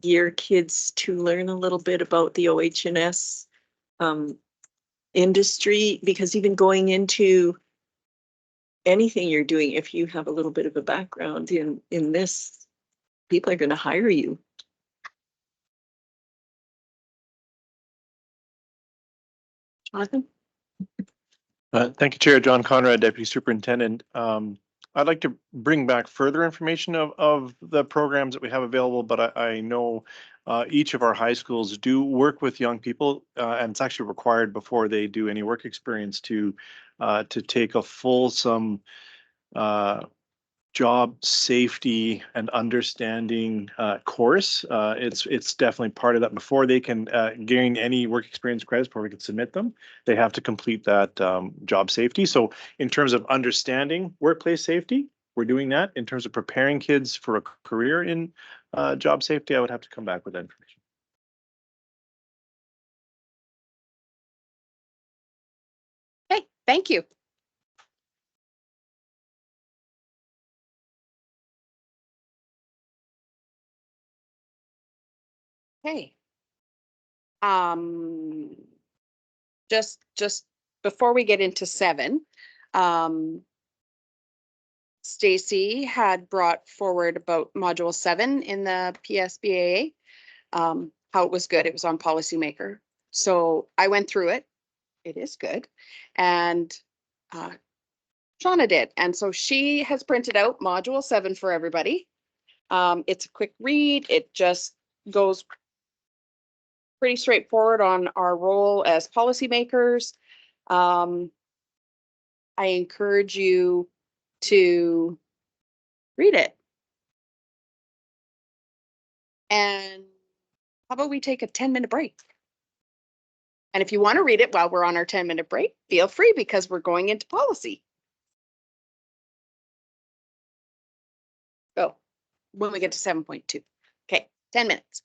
gear kids to learn a little bit about the OH&S industry? Because even going into anything you're doing, if you have a little bit of a background in this, people are going to hire you. Jonathan? Thank you, Chair John Conrad, Deputy Superintendent. I'd like to bring back further information of the programs that we have available, but I know each of our high schools do work with young people, and it's actually required before they do any work experience to take a fulsome job safety and understanding course. It's definitely part of that. Before they can gain any work experience credits, before we can submit them, they have to complete that job safety. So in terms of understanding workplace safety, we're doing that. In terms of preparing kids for a career in job safety, I would have to come back with that information. Okay, thank you. Okay. Just before we get into 7, Stacy had brought forward about module 7 in the PSBAA, how it was good. It was on Policymaker. So I went through it. It is good. And Shauna did. And so she has printed out module 7 for everybody. It's a quick read. It just goes pretty straightforward on our role as policymakers. I encourage you to read it. And how about we take a 10-minute break? And if you want to read it while we're on our 10-minute break, feel free, because we're going into policy. Go when we get to 7.2. Okay, 10 minutes.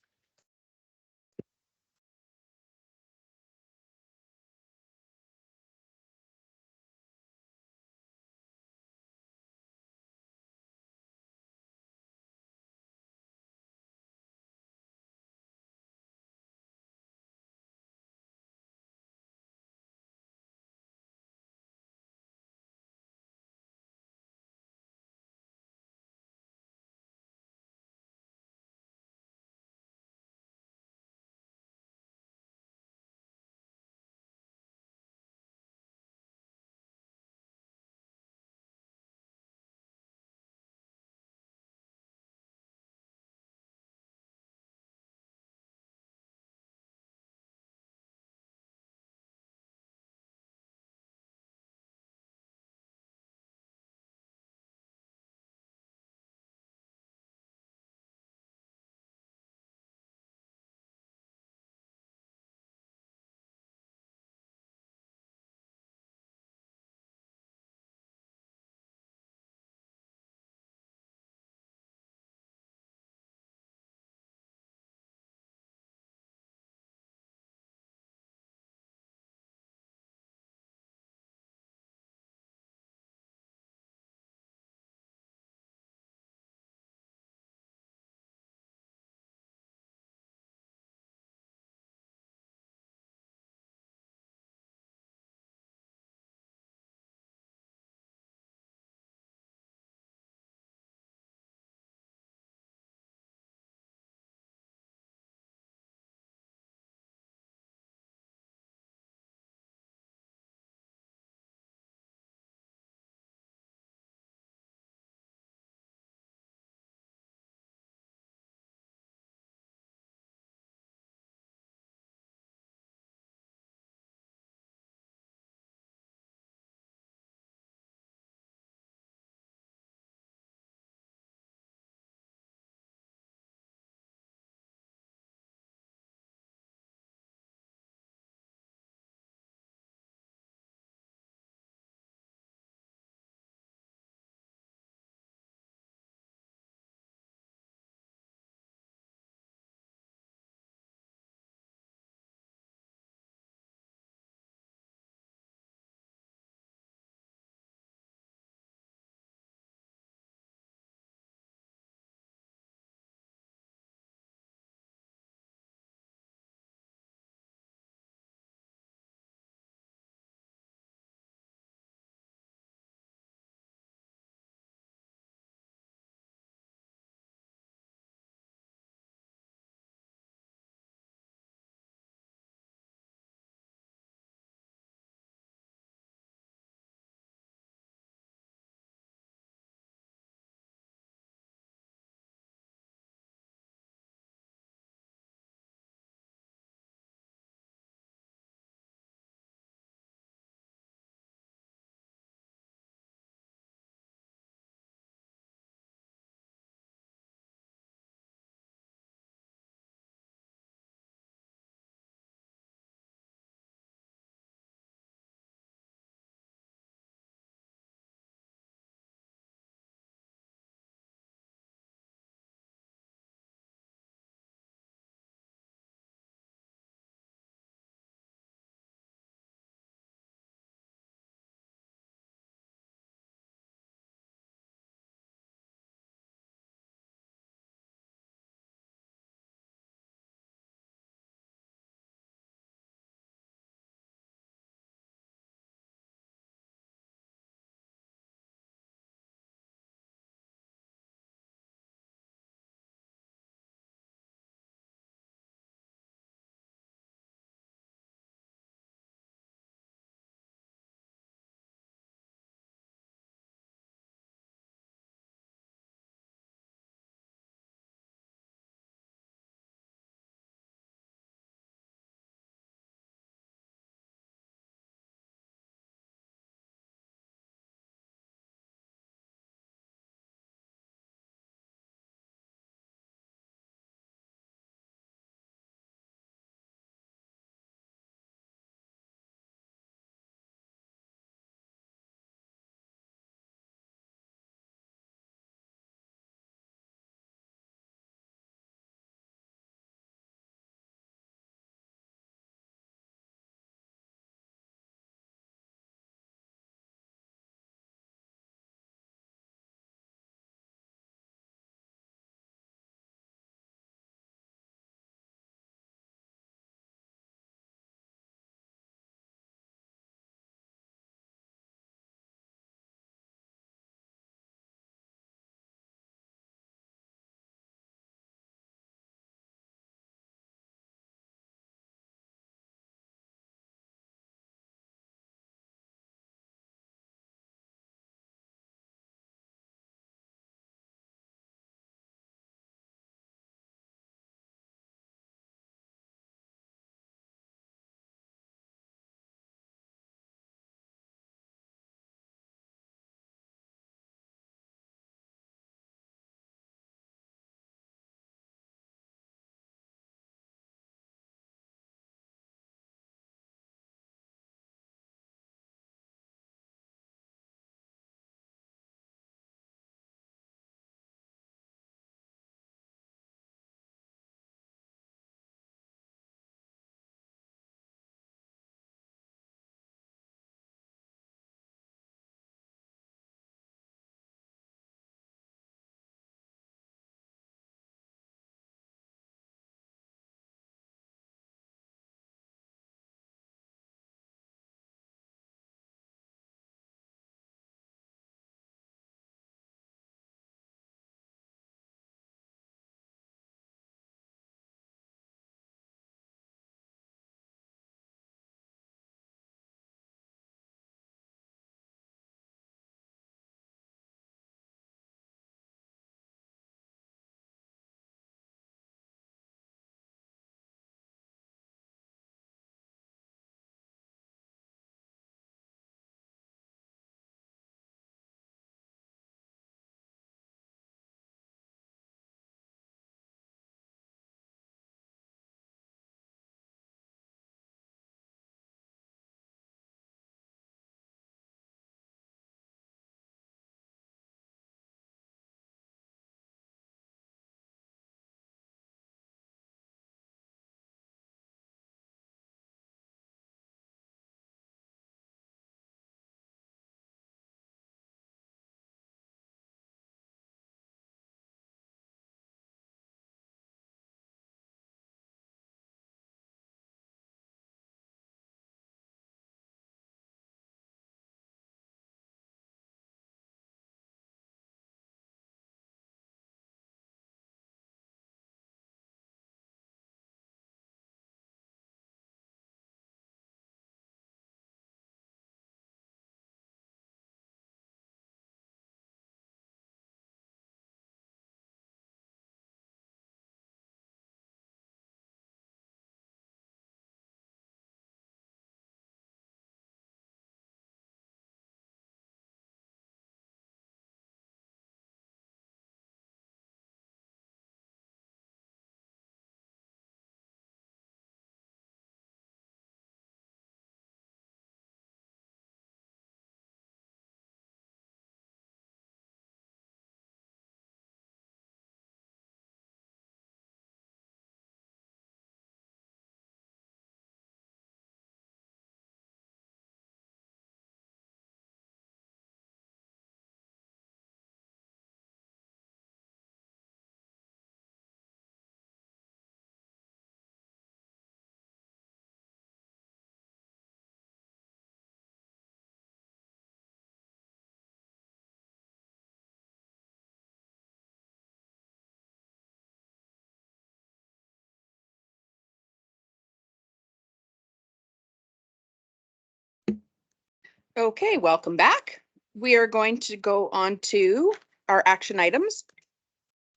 Okay, welcome back. We are going to go on to our action items.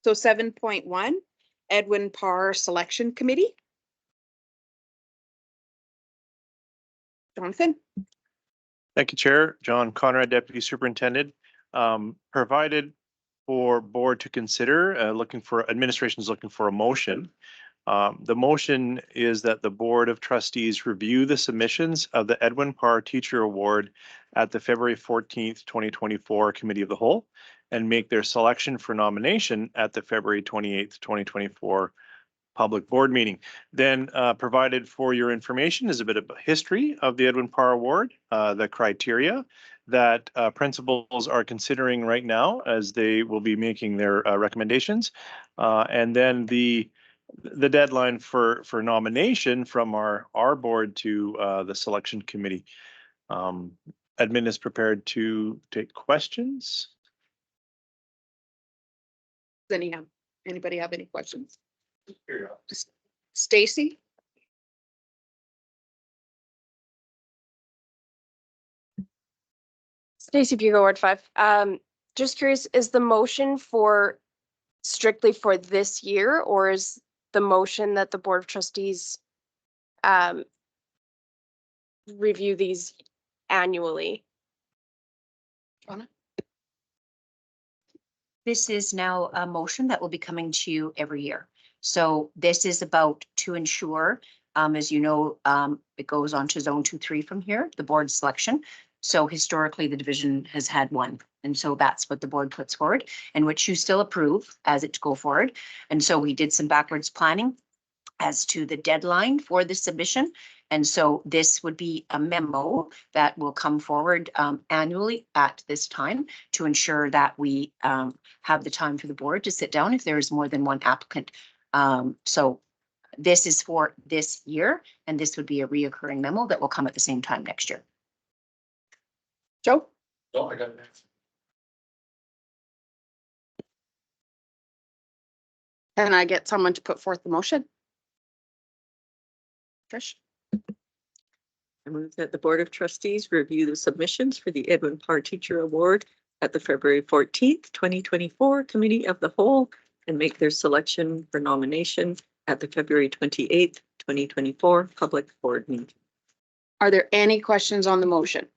So 7.1, Edwin Parr Selection Committee. Jonathan? Thank you, Chair. John Conrad, Deputy Superintendent. Provided for board to consider, administration is looking for a motion. The motion is that the Board of Trustees review the submissions of the Edwin Parr Teacher Award at the February 14th, 2024 Committee of the Whole and make their selection for nomination at the February 28th, 2024 public board meeting. Then provided for your information is a bit of a history of the Edwin Parr Award, the criteria that principals are considering right now as they will be making their recommendations. And then the deadline for nomination from our board to the selection committee. Admin is prepared to take questions. Does anybody have any questions? Stacy? Stacy Bugle, Ward 5. Just curious, is the motion for strictly for this year, or is the motion that the Board of Trustees review these annually? This is now a motion that will be coming to you every year. So this is about to ensure, as you know, it goes on to zone 2-3 from here, the board selection. So historically, the division has had one. And so that's what the board puts forward and which you still approve as it go forward. And so we did some backwards planning as to the deadline for the submission. And so this would be a memo that will come forward annually at this time to ensure that we have the time for the board to sit down if there is more than one applicant. So this is for this year, and this would be a reoccurring memo that will come at the same time next year. Joe? Oh, I got it. Can I get someone to put forth the motion? Trish? I move that the Board of Trustees review the submissions for the Edwin Parr Teacher Award at the February 14th, 2024 Committee of the Whole and make their selection for nomination at the February 28th, 2024 Public Board meeting. Are there any questions on the motion?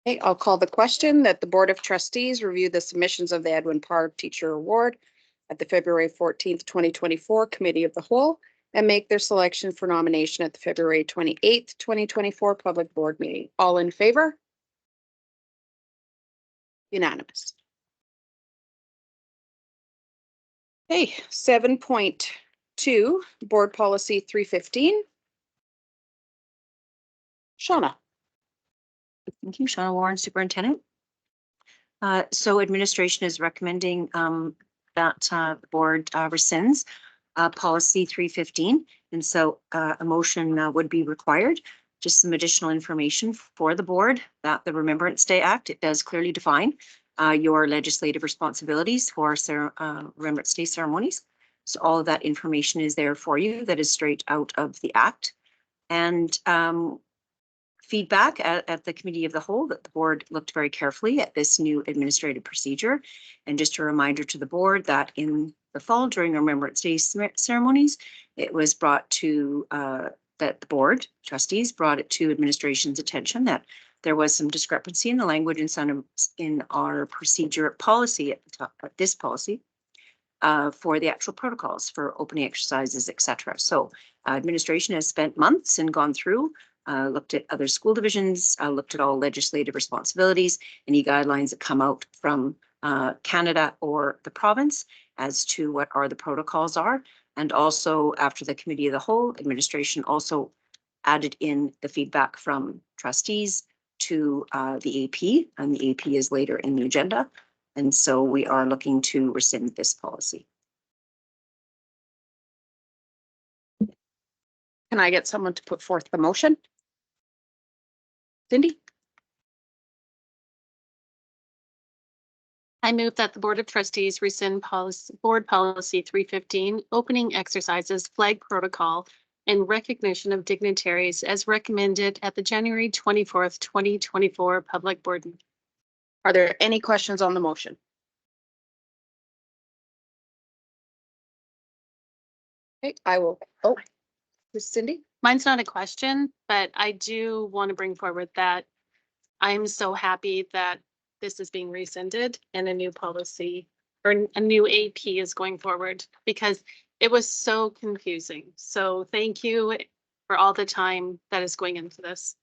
Okay, I'll call the question that the Board of Trustees review the submissions of the Edwin Parr Teacher Award at the February 14th, 2024 Committee of the Whole and make their selection for nomination at the February 28th, 2024 Public Board meeting. All in favor? Unanimous. Okay, 7.2, Board Policy 315. Shauna. Thank you, Shauna Warren, Superintendent. So administration is recommending that the board rescinds policy 315. And so a motion would be required. Just some additional information for the board that the Remembrance Day Act, it does clearly define your legislative responsibilities for Remembrance Day ceremonies. So all of that information is there for you that is straight out of the act. And feedback at the Committee of the Whole that the board looked very carefully at this new administrative procedure. And just a reminder to the board that in the fall during Remembrance Day ceremonies, it was brought to that the board trustees brought it to administration's attention that there was some discrepancy in the language in our procedure policy at the top, this policy for the actual protocols for opening exercises, etc. So administration has spent months and gone through, looked at other school divisions, looked at all legislative responsibilities, any guidelines that come out from Canada or the province as to what are the protocols are. And also after the Committee of the Whole, administration also added in the feedback from trustees to the AP, and the AP is later in the agenda. And so we are looking to rescind this policy. Can I get someone to put forth the motion? Cindy? I move that the Board of Trustees rescind Board Policy 315, opening exercises flag protocol and recognition of dignitaries as recommended at the January 24th, 2024 Public Board meeting. Are there any questions on the motion? Okay, I will, oh, this is Cindy? Mine's not a question, but I do want to bring forward that I'm so happy that this is being rescinded and a new policy or a new AP is going forward because it was so confusing. So thank you for all the time that is going into this.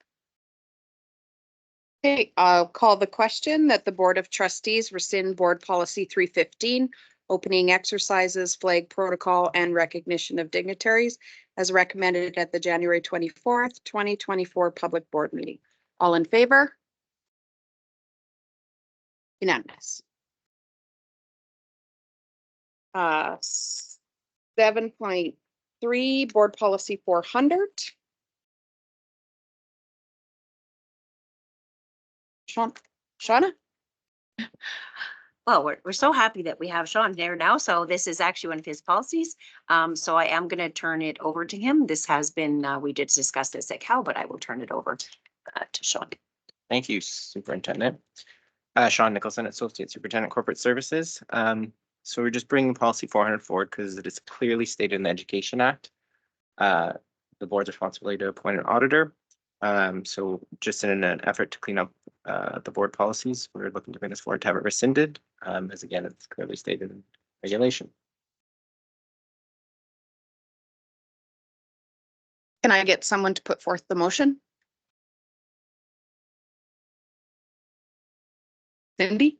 Okay, I'll call the question that the Board of Trustees rescind Board Policy 315, opening exercises, flag protocol, and recognition of dignitaries as recommended at the January 24th, 2024 Public Board meeting. All in favor? Unanimous. 7.3, Board Policy 400. Shauna? Well, we're so happy that we have Sean there now. So this is actually one of his policies. So I am going to turn it over to him. This has been, we did discuss this at Cal, but I will turn it over to Sean. Thank you, Superintendent. Sean Nicholson, Associate Superintendent Corporate Services. So we're just bringing policy 400 forward because it is clearly stated in the Education Act. The board's responsibility to appoint an auditor. So just in an effort to clean up the board policies, we're looking to bring this forward to have it rescinded, as again, it's clearly stated in regulation. Can I get someone to put forth the motion? Cindy?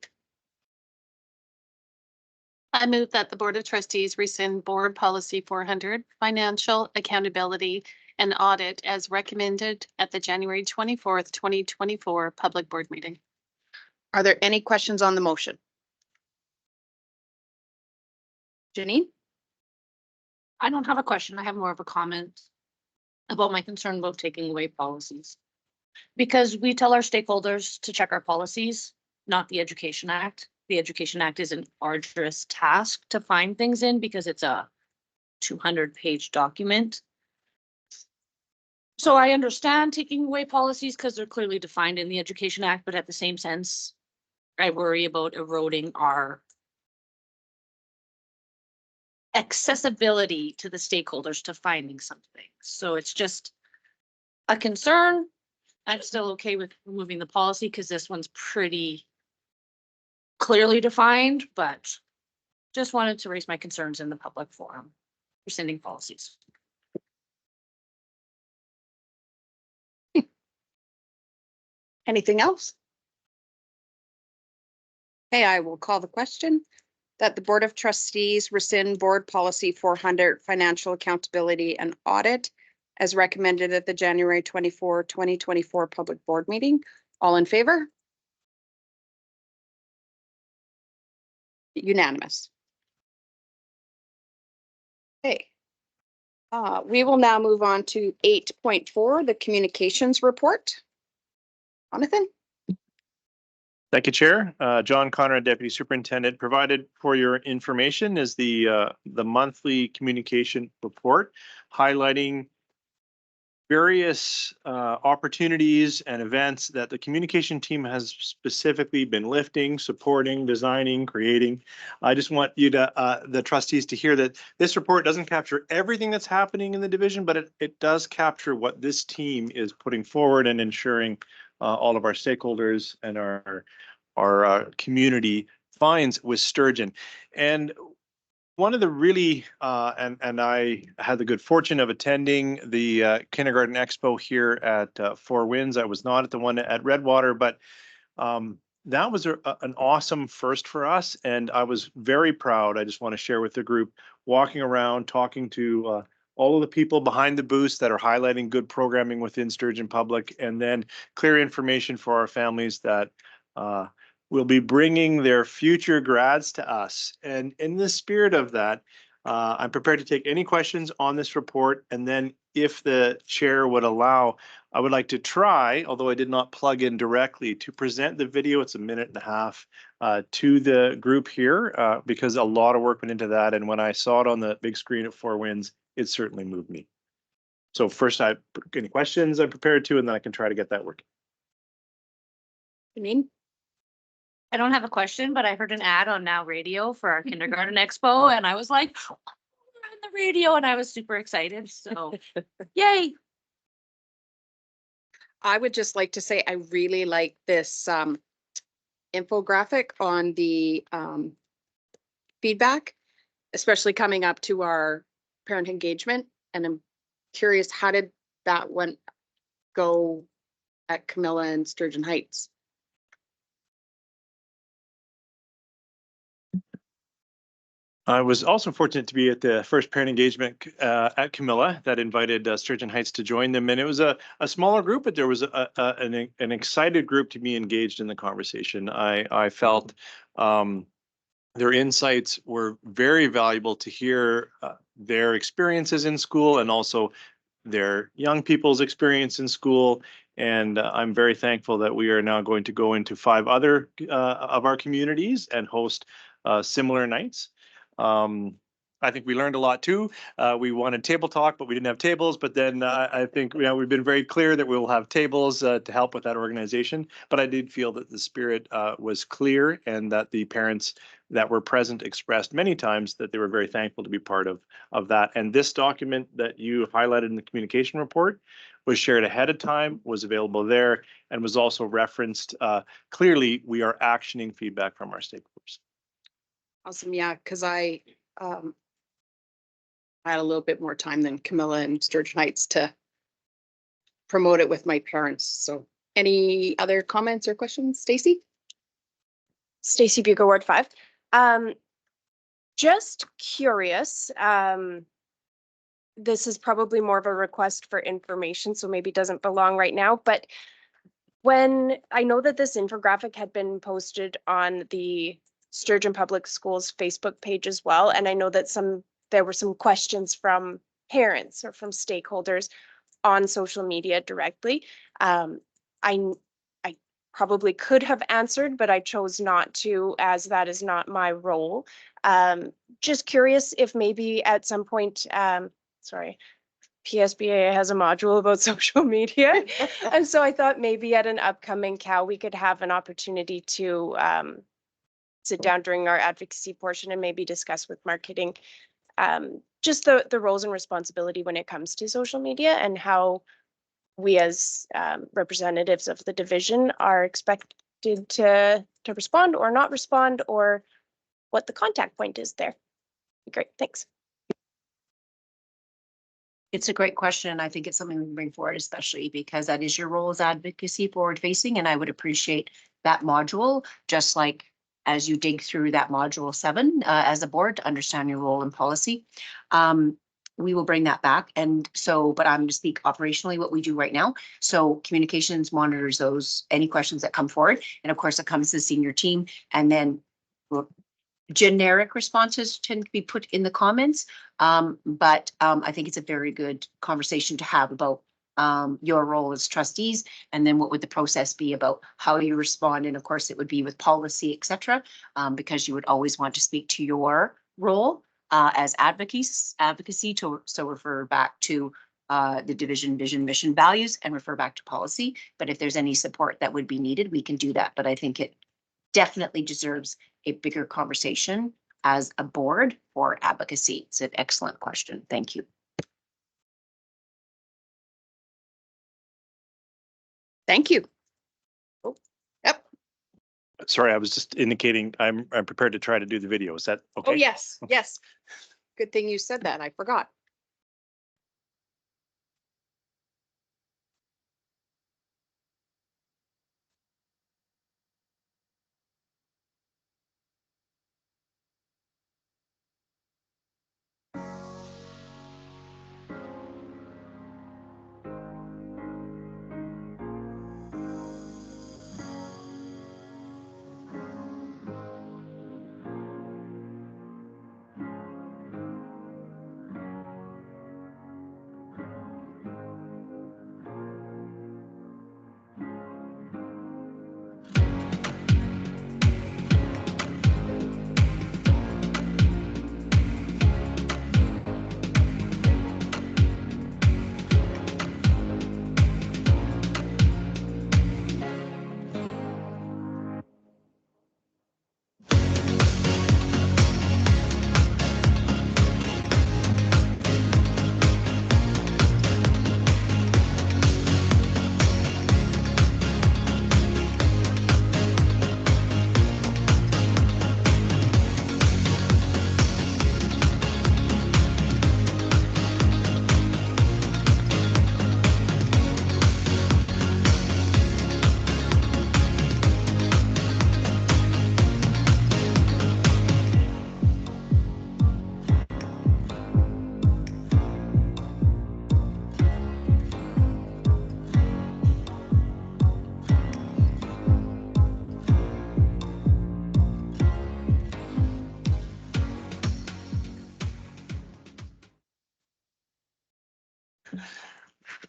I move that the Board of Trustees rescind Board Policy 400, Financial Accountability and Audit as recommended at the January 24th, 2024 Public Board meeting. Are there any questions on the motion? Janine? I don't have a question. I have more of a comment about my concern about taking away policies. Because we tell our stakeholders to check our policies, not the Education Act. The Education Act is an arduous task to find things in because it's a 200-page document. So I understand taking away policies because they're clearly defined in the Education Act, but at the same sense, I worry about eroding our accessibility to the stakeholders to finding something. So it's just a concern. I'm still okay with removing the policy because this one's pretty clearly defined, but just wanted to raise my concerns in the public forum, rescinding policies. Anything else? Okay, I will call the question that the Board of Trustees rescind Board Policy 400, Financial Accountability and Audit as recommended at the January 24, 2024 Public Board meeting. All in favor? Unanimous. Okay. We will now move on to 8.4, the communications report. Jonathan? Thank you, Chair. John Conrad, Deputy Superintendent. Provided for your information is the monthly communication report highlighting various opportunities and events that the communication team has specifically been lifting, supporting, designing, creating. I just want you to, the trustees, to hear that this report doesn't capture everything that's happening in the division, but it does capture what this team is putting forward and ensuring all of our stakeholders and our community finds with Sturgeon. And one of the really, and I had the good fortune of attending the Kindergarten Expo here at Four Winds. I was not at the one at Redwater, but that was an awesome first for us. And I was very proud. I just want to share with the group, walking around, talking to all of the people behind the booths that are highlighting good programming within Sturgeon Public, and then clear information for our families that will be bringing their future grads to us. And in the spirit of that, I'm prepared to take any questions on this report. And then if the chair would allow, I would like to try, although I did not plug in directly, to present the video. It's a minute and a half to the group here because a lot of work went into that. And when I saw it on the big screen at Four Winds, it certainly moved me. So first, any questions I'm prepared to, and then I can try to get that working. Janine? I don't have a question, but I heard an ad on Now Radio for our kindergarten expo and I was like, "Oh, we're on the radio," and I was super excited. So yay. I would just like to say, I really like this infographic on the feedback, especially coming up to our parent engagement. And I'm curious, how did that one go at Camilla and Sturgeon Heights? I was also fortunate to be at the first parent engagement at Camilla that invited Sturgeon Heights to join them. And it was a smaller group, but there was an excited group to be engaged in the conversation. I felt their insights were very valuable to hear their experiences in school and also their young people's experience in school. And I'm very thankful that we are now going to go into 5 other of our communities and host similar nights. I think we learned a lot too. We wanted table talk, but we didn't have tables. But then I think we've been very clear that we will have tables to help with that organization. But I did feel that the spirit was clear and that the parents that were present expressed many times that they were very thankful to be part of that. And this document that you highlighted in the communication report was shared ahead of time, was available there, and was also referenced. Clearly, we are actioning feedback from our stakeholders. Awesome. Yeah, because I had a little bit more time than Camilla and Sturgeon Heights to promote it with my parents. So any other comments or questions, Stacy? Stacy Bugle, Ward 5. Just curious, this is probably more of a request for information, so maybe doesn't belong right now, but when I know that this infographic had been posted on the Sturgeon Public Schools Facebook page as well, and I know that there were some questions from parents or from stakeholders on social media directly. I probably could have answered, but I chose not to, as that is not my role. Just curious if maybe at some point, sorry, PSBA has a module about social media. And so I thought maybe at an upcoming CAL, we could have an opportunity to sit down during our advocacy portion and maybe discuss with marketing just the roles and responsibility when it comes to social media and how we as representatives of the division are expected to respond or not respond, or what the contact point is there. Great, thanks. It's a great question, and I think it's something we can bring forward, especially because that is your role as advocacy forward facing, and I would appreciate that module, just like as you dig through that module 7 as a board to understand your role in policy. We will bring that back. And so, but I'm going to speak operationally what we do right now. So communications monitors any questions that come forward. And of course, it comes to the senior team. And then generic responses tend to be put in the comments. But I think it's a very good conversation to have about your role as trustees, and then what would the process be about how you respond. And of course, it would be with policy, et cetera, because you would always want to speak to your role as advocacy to refer back to the division, vision, mission, values, and refer back to policy. But if there's any support that would be needed, we can do that. But I think it definitely deserves a bigger conversation as a board for advocacy. It's an excellent question. Thank you. Thank you. Oh, yep. Sorry, I was just indicating I'm prepared to try to do the video. Is that okay? Oh, yes, yes. Good thing you said that. I forgot.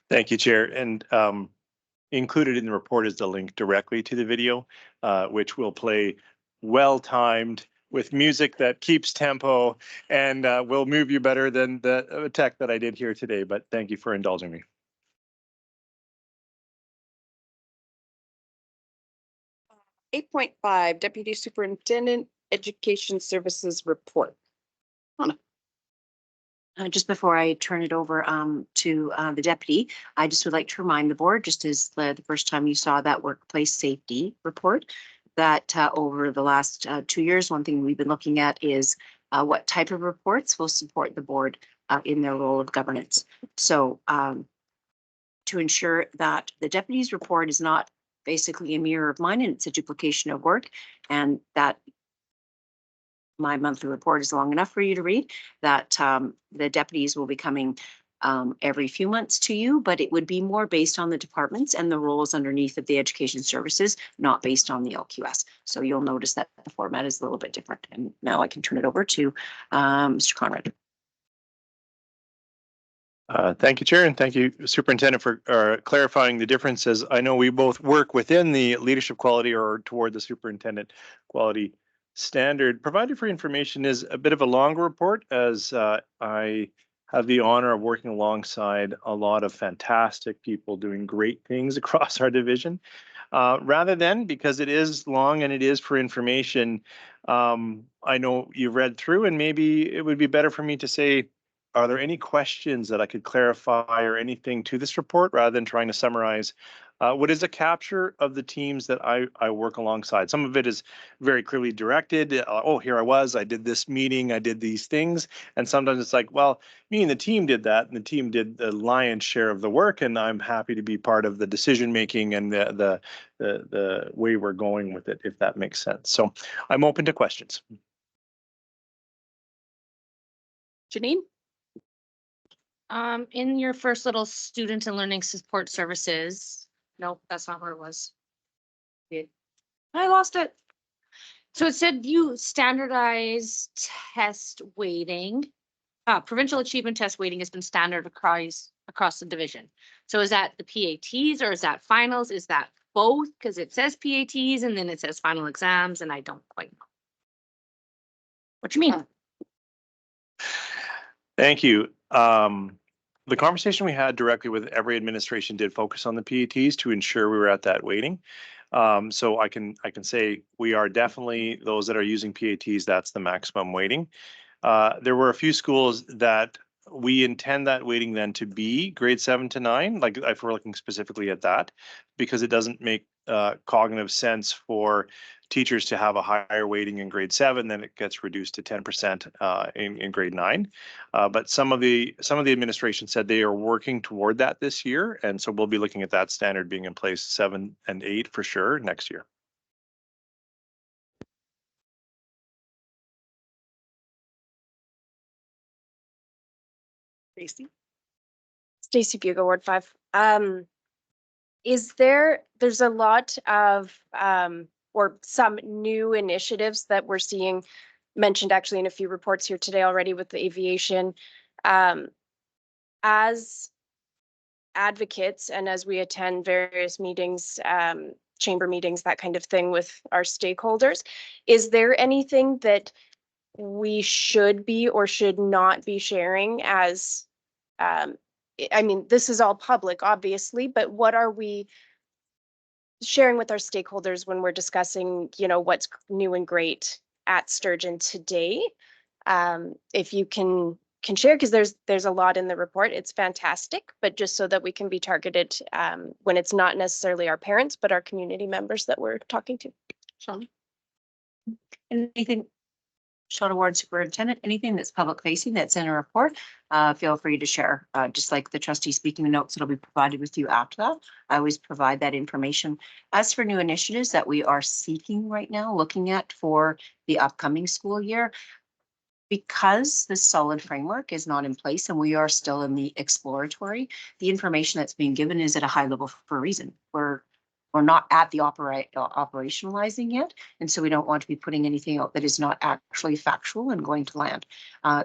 Thank you, Chair. And included in the report is the link directly to the video, which will play well-timed with music that keeps tempo and will move you better than the tech that I did here today. But thank you for indulging me. Eight point five, Deputy Superintendent Education Services Report. Just before I turn it over to the deputy, I just would like to remind the board, just as the first time you saw that workplace safety report, that over the last 2 years, one thing we've been looking at is what type of reports will support the board in their role of governance. So to ensure that the deputy's report is not basically a mirror of mine and it's a duplication of work, and that my monthly report is long enough for you to read, that the deputies will be coming every few months to you, but it would be more based on the departments and the roles underneath of the education services, not based on the LQS. So you'll notice that the format is a little bit different. And now I can turn it over to Mr. Conrad. Thank you, Chair, and thank you, Superintendent, for clarifying the differences. I know we both work within the leadership quality or toward the superintendent quality standard. Provided for information is a bit of a longer report, as I have the honor of working alongside a lot of fantastic people doing great things across our division. Rather than, because it is long and it is for information, I know you've read through, and maybe it would be better for me to say, are there any questions that I could clarify or anything to this report rather than trying to summarize what is a capture of the teams that I work alongside? Some of it is very clearly directed. Oh, here I did this meeting, I did these things. And sometimes it's like, well, me and the team did that, and the team did the lion's share of the work, and I'm happy to be part of the decision making and the way we're going with it, if that makes sense. So I'm open to questions. Janine? In your first little student and learning support services, nope, that's not where it was. I lost it. So it said you standardize test weighting. Provincial achievement test weighting has been standard across the division. So is that the PATs or is that finals? Is that both? Because it says PATs and then it says final exams, and I don't quite know. What do you mean? Thank you. The conversation we had directly with every administration did focus on the PATs to ensure we were at that weighting. So I can say we are definitely those that are using PATs. That's the maximum weighting. There were a few schools that we intend that weighting then to be grade 7 to 9, like if we're looking specifically at that, because it doesn't make cognitive sense for teachers to have a higher weighting in grade 7, then it gets reduced to 10% in grade 9. But some of the administration said they are working toward that this year, and so we'll be looking at that standard being in place 7 and 8 for sure next year. Stacy? Stacy Bugle, Ward 5. There's a lot of or some new initiatives that we're seeing mentioned actually in a few reports here today already with the aviation. As advocates and as we attend various meetings, chamber meetings, that kind of thing with our stakeholders, is there anything that we should be or should not be sharing as, I mean, this is all public, obviously, but what are we sharing with our stakeholders when we're discussing, what's new and great at Sturgeon today? If you can share, because there's a lot in the report, it's fantastic, but just so that we can be targeted when it's not necessarily our parents, but our community members that we're talking to. Shauna? Anything? Shauna Ward, Superintendent, anything that's public facing that's in a report, feel free to share. Just like the trustee speaking notes that'll be provided with you after that. I always provide that information. As for new initiatives that we are seeking right now, looking at for the upcoming school year, because the solid framework is not in place and we are still in the exploratory, the information that's being given is at a high level for a reason. We're we're not at the operationalizing yet. And so we don't want to be putting anything out that is not actually factual and going to land.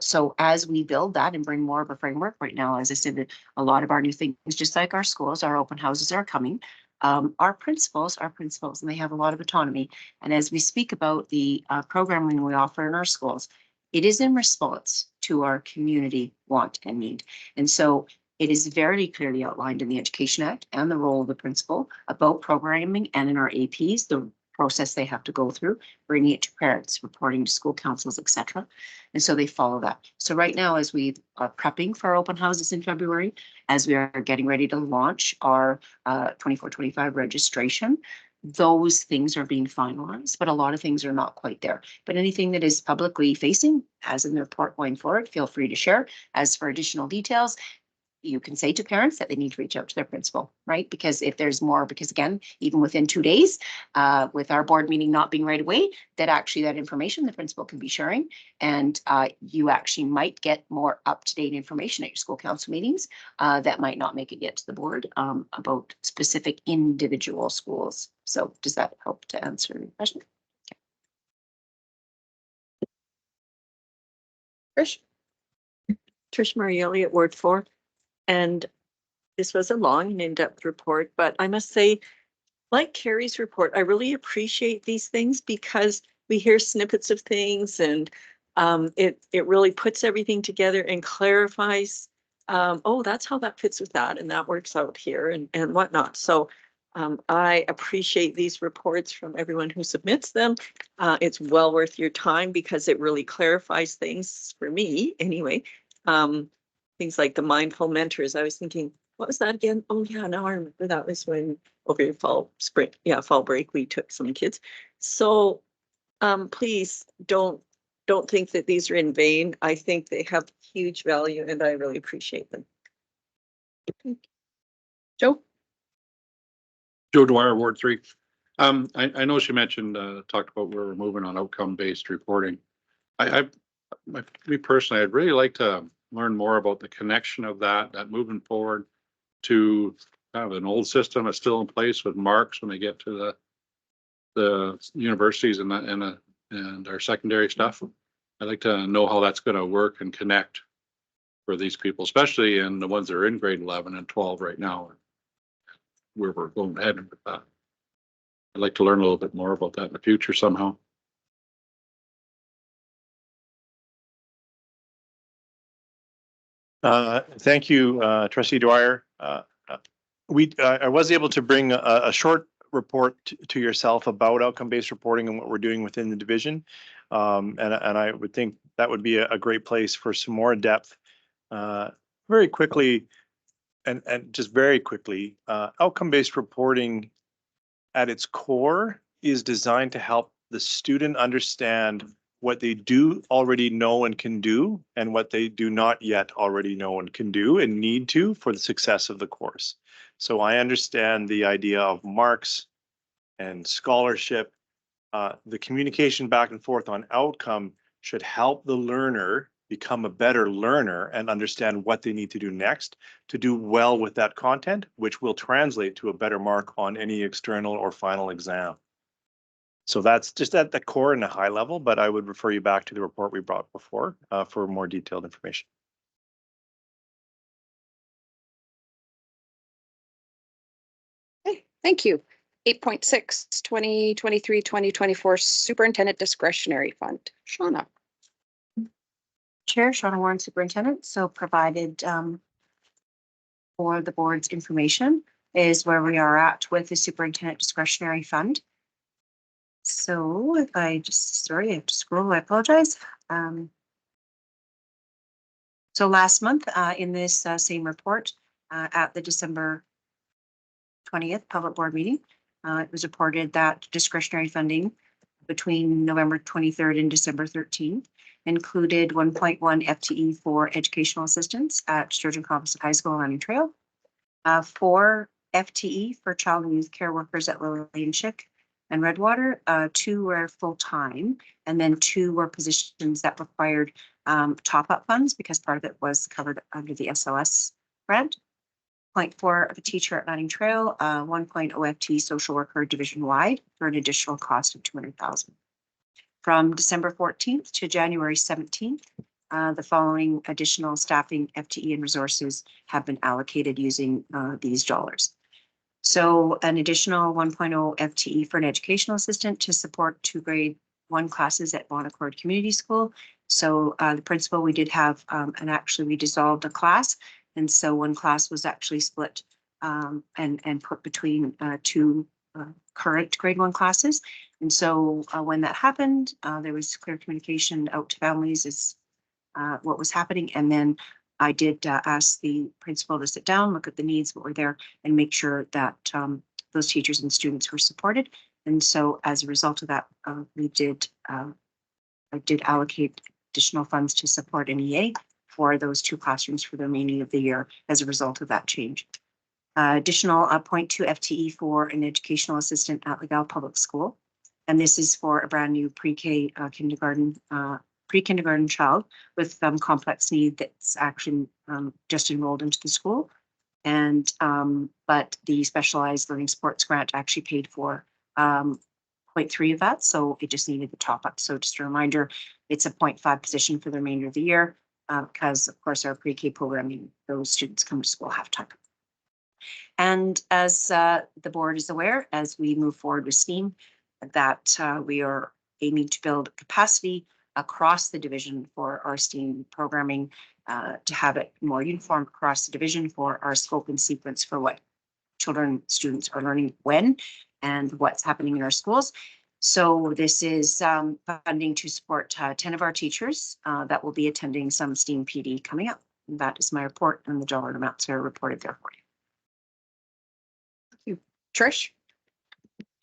So as we build that and bring more of a framework right now, as I said, a lot of our new things, just like our schools, our open houses are coming. Our principals are principals and they have a lot of autonomy. And as we speak about the programming we offer in our schools, it is in response to our community want and need. And so it is very clearly outlined in the Education Act and the role of the principal about programming, and in our APs, the process they have to go through, bringing it to parents, reporting to school councils, etc. And so they follow that. So right now, as we are prepping for our open houses in February, as we are getting ready to launch our 24-25 registration, those things are being finalized, but a lot of things are not quite there. But anything that is publicly facing, as in the report going forward, feel free to share. As for additional details, you can say to parents that they need to reach out to their principal, right? Because if there's more, because again, even within 2 days, with our board meeting not being right away, that actually that information the principal can be sharing, and you actually might get more up-to-date information at your school council meetings that might not make it yet to the board about specific individual schools. So does that help to answer your question? Trish? Trish Marielli at Ward 4. And this was a long and in-depth report, but I must say, like Carrie's report, I really appreciate these things because we hear snippets of things, and it really puts everything together and clarifies, oh, that's how that fits with that, and that works out here and whatnot. So I appreciate these reports from everyone who submits them. It's well worth your time because it really clarifies things for me anyway. Things like the mindful mentors. I was thinking, what was that again? Oh yeah, now I remember that was when over fall break, we took some kids. So please don't think that these are in vain. I think they have huge value and I really appreciate them. Joe? Joe Dwyer, Ward 3. I know she mentioned, talked about where we're moving on outcome-based reporting. Me personally, I'd really like to learn more about the connection of that moving forward to kind of an old system that's still in place with marks when they get to the universities and our secondary stuff. I'd like to know how that's going to work and connect for these people, especially in the ones that are in grade 11 and 12 right now, where we're going ahead with that. I'd like to learn a little bit more about that in the future somehow. Thank you, Trustee Dwyer. I was able to bring a short report to yourself about outcome-based reporting and what we're doing within the division. And I would think that would be a great place for some more depth. Very quickly, and just very quickly, outcome-based reporting at its core is designed to help the student understand what they do already know and can do, and what they do not yet already know and can do and need to for the success of the course. So I understand the idea of marks and scholarship. The communication back and forth on outcome should help the learner become a better learner and understand what they need to do next to do well with that content, which will translate to a better mark on any external or final exam. So that's just at the core and a high level, but I would refer you back to the report we brought before for more detailed information. Okay, thank you. 8.6, 2023-2024 Superintendent Discretionary Fund. Shauna. Chair, Shauna Warren, Superintendent. So provided for the board's information is where we are at with the Superintendent Discretionary Fund. So if I just, sorry, I have to scroll, I apologize. So last month in this same report at the December 20th public board meeting, it was reported that discretionary funding between November 23rd and December 13th included 1.1 FTE for educational assistance at Sturgeon Composite High School on Trail, 4 FTE for child and youth care workers at Lillian Schick and Redwater, 2 were full-time, and then 2 were positions that required top-up funds because part of it was covered under the SLS grant. 0.4 of a teacher at Lanning Trail, 1.0 FTE social worker division-wide for an additional cost of 200,000. From December 14th to January 17th, the following additional staffing, FTE and resources have been allocated using these dollars. So an additional 1.0 FTE for an educational assistant to support 2 grade 1 classes at Bon Accord Community School. So the principal, we did have, and actually we dissolved a class. And so 1 class was actually split and put between 2 current grade 1 classes. And so when that happened, there was clear communication out to families as what was happening. And then I did ask the principal to sit down, look at the needs, what were there, and make sure that those teachers and students were supported. And so as a result of that, I did allocate additional funds to support an EA for those 2 classrooms for the remaining of the year as a result of that change. Additional 0.2 FTE for an educational assistant at Legal Public School. And this is for a brand new pre-K pre-kindergarten child with complex need that's actually just enrolled into the school. And but the specialized learning supports grant actually paid for 0.3 of that. So it just needed the top up. So just a reminder, it's a 0.5 position for the remainder of the year because of course our pre-K programming, those students come to school half-time. And as the board is aware, as we move forward with STEAM, that we are aiming to build capacity across the division for our STEAM programming to have it more uniform across the division for our scope and sequence for what children, students are learning when and what's happening in our schools. So this is funding to support 10 of our teachers that will be attending some STEAM PD coming up. And that is my report, and the dollar amounts are reported there for you. Trish?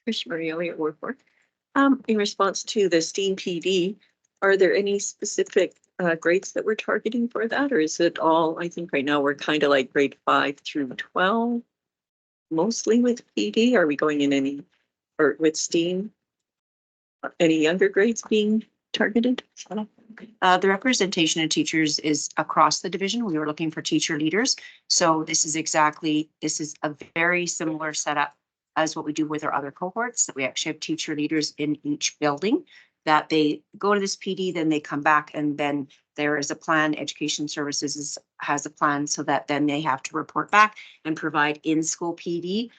Trish Marie Elliott Warford. In response to the STEAM PD, are there any specific grades that we're targeting for that? Or is it all, I think right now we're kind of like grade 5 through 12, mostly with PD? Are we going in any, or with STEAM? Any younger grades being targeted? The representation of teachers is across the division. We were looking for teacher leaders. So this is a very similar setup as what we do with our other cohorts, that we actually have teacher leaders in each building, that they go to this PD, then they come back, and then there is a plan. Education Services has a plan so that then they have to report back and provide in-school PD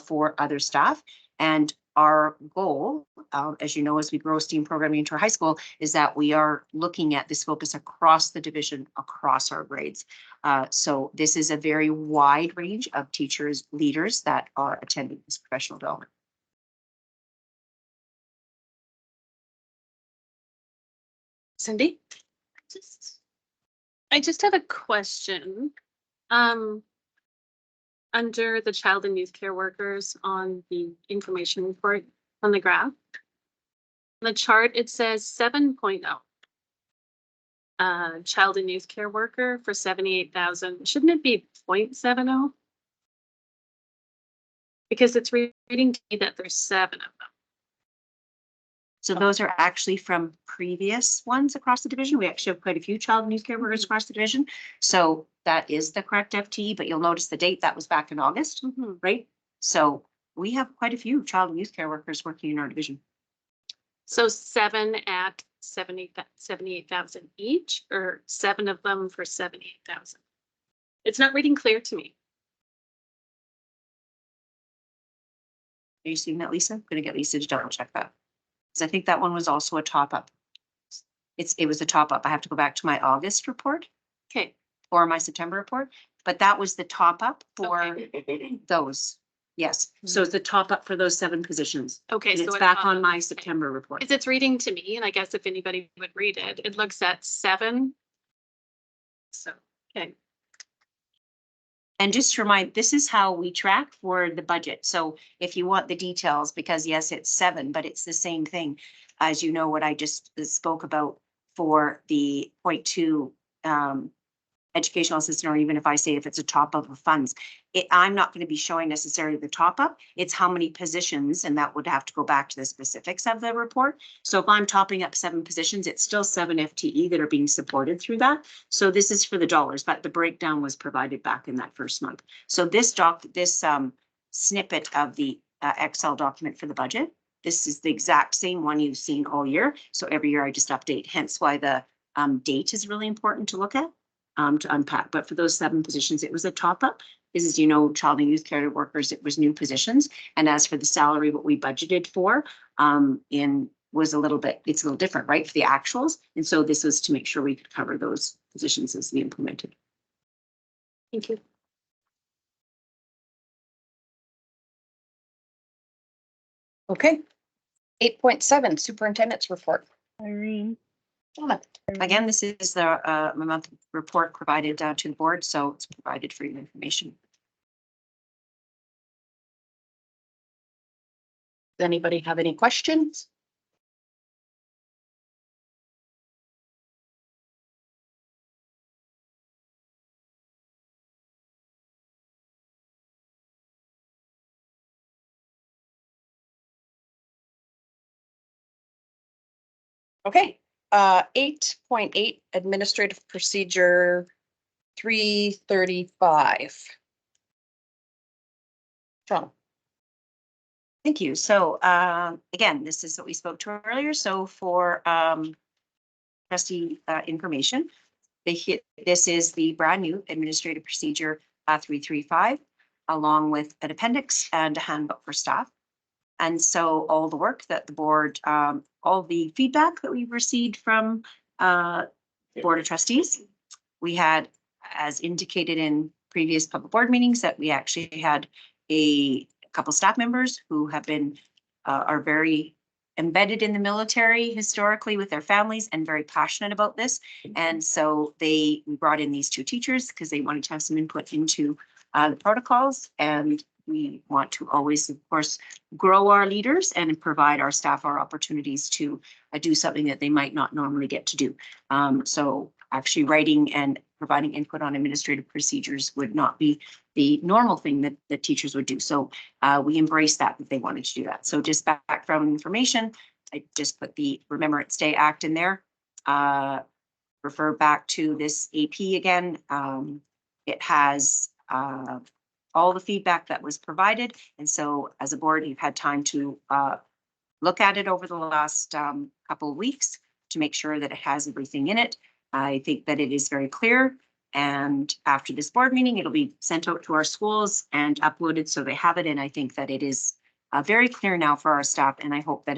for other staff. And our goal, as you know, as we grow STEAM programming into our high school, is that we are looking at this focus across the division, across our grades. So this is a very wide range of teachers, leaders that are attending this professional development. Cindy? I just have a question. Under the child and youth care workers on the information report on the graph, on the chart, it says 7.0. Child and youth care worker for 78,000. Shouldn't it be 0.70? Because it's reading to me that there's 7 of them. So those are actually from previous ones across the division. We actually have quite a few child and youth care workers across the division. So that is the correct FTE, but you'll notice the date that was back in August, right? So we have quite a few child and youth care workers working in our division. So 7 at 78,000 each, or 7 of them for 78,000? It's not reading clear to me. Are you seeing that, Lisa? I'm gonna get Lisa to double check that. I think that one was also a top up. It was a top up. I have to go back to my August report. Okay. Or my September report, but that was the top up for those. Yes. So it's the top up for those 7 positions. Okay. And so it's back on my September report. It's reading to me, and I guess if anybody would read it, it looks at 7. So, okay. And just to remind, this is how we track for the budget. So if you want the details, because yes, it's 7, but it's the same thing as you know what I just spoke about for the 0.2 educational assistant, or even if I say if it's a top up of funds, I'm not going to be showing necessarily the top up. It's how many positions, and that would have to go back to the specifics of the report. So if I'm topping up 7 positions, it's still 7 FTE that are being supported through that. So this is for the dollars, but the breakdown was provided back in that first month. So this snippet of the Excel document for the budget, this is the exact same one you've seen all year. So every year I just update, hence why the date is really important to look at, to unpack. But for those 7 positions, it was a top up. This is, you know, child and youth care workers, it was new positions. And as for the salary, what we budgeted for was a little bit, it's a little different, right, for the actuals. And so this was to make sure we could cover those positions as we implemented. Thank you. Okay. 8.7 Superintendent's Report. Irene. Again, this is the monthly report provided to the board, so it's provided for your information. Does anybody have any questions? Okay, 8.8 Administrative Procedure 335. John. Thank you. So again, this is what we spoke to earlier. So for trustee information, this is the brand new Administrative Procedure 335, along with an appendix and a handbook for staff. And so all the work that the board, all the feedback that we've received from the Board of Trustees, we had, as indicated in previous public board meetings, that we actually had a couple staff members who have been, are very embedded in the military historically with their families and very passionate about this. And so we brought in these 2 teachers because they wanted to have some input into the protocols, and we want to always, of course, grow our leaders and provide our staff our opportunities to do something that they might not normally get to do. So actually writing and providing input on administrative procedures would not be the normal thing that the teachers would do. So we embraced that they wanted to do that. So just background information, I just put the Remembrance Day Act in there. Refer back to this AP again. It has all the feedback that was provided. And so as a board, you've had time to look at it over the last couple of weeks to make sure that it has everything in it. I think that it is very clear. And after this board meeting, it'll be sent out to our schools and uploaded so they have it. And I think that it is very clear now for our staff. And I hope that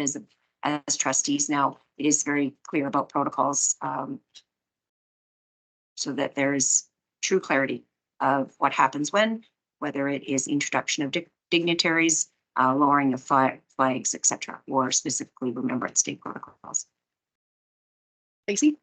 as trustees now, it is very clear about protocols so that there is true clarity of what happens when, whether it is introduction of dignitaries, lowering of flags, etc., or specifically Remembrance Day protocols. Stacey?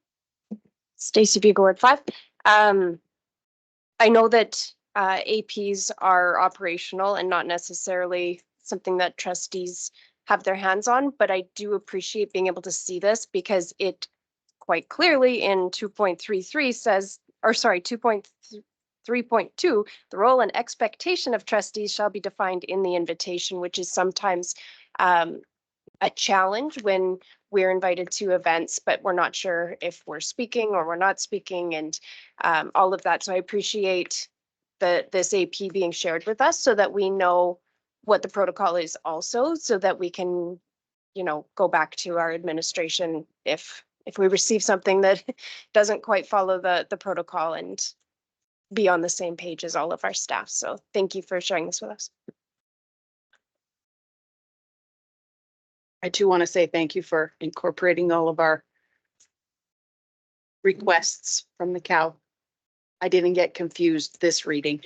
Stacey Bugle, Ward 5. I know that APs are operational and not necessarily something that trustees have their hands on, but I do appreciate being able to see this because it quite clearly in 2.33 says, or sorry, 2.3.2, the role and expectation of trustees shall be defined in the invitation, which is sometimes a challenge when we're invited to events, but we're not sure if we're speaking or we're not speaking, and all of that. So I appreciate this AP being shared with us so that we know what the protocol is also, so that we can, you know, go back to our administration if we receive something that doesn't quite follow the protocol, and be on the same page as all of our staff. So thank you for sharing this with us. I too want to say thank you for incorporating all of our requests from the COW. I didn't get confused this reading.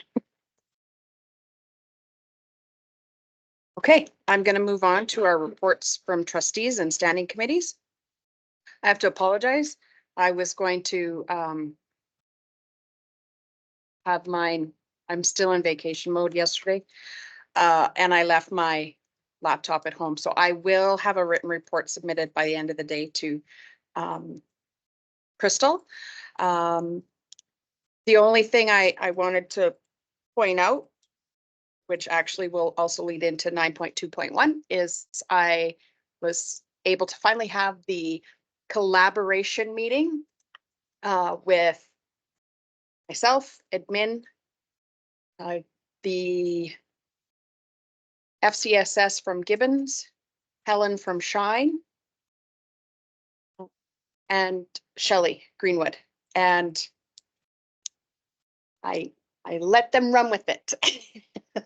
Okay, I'm going to move on to our reports from trustees and standing committees. I have to apologize. I was going to have mine. I'm still in vacation mode yesterday, and I left my laptop at home. So I will have a written report submitted by the end of the day to Crystal. The The only thing I wanted to point out, which actually will also lead into 9.2.1, is I was able to finally have the collaboration meeting with myself, admin, the FCSS from Gibbons, Helen from Shine, and Shelley Greenwood. And I let them run with it.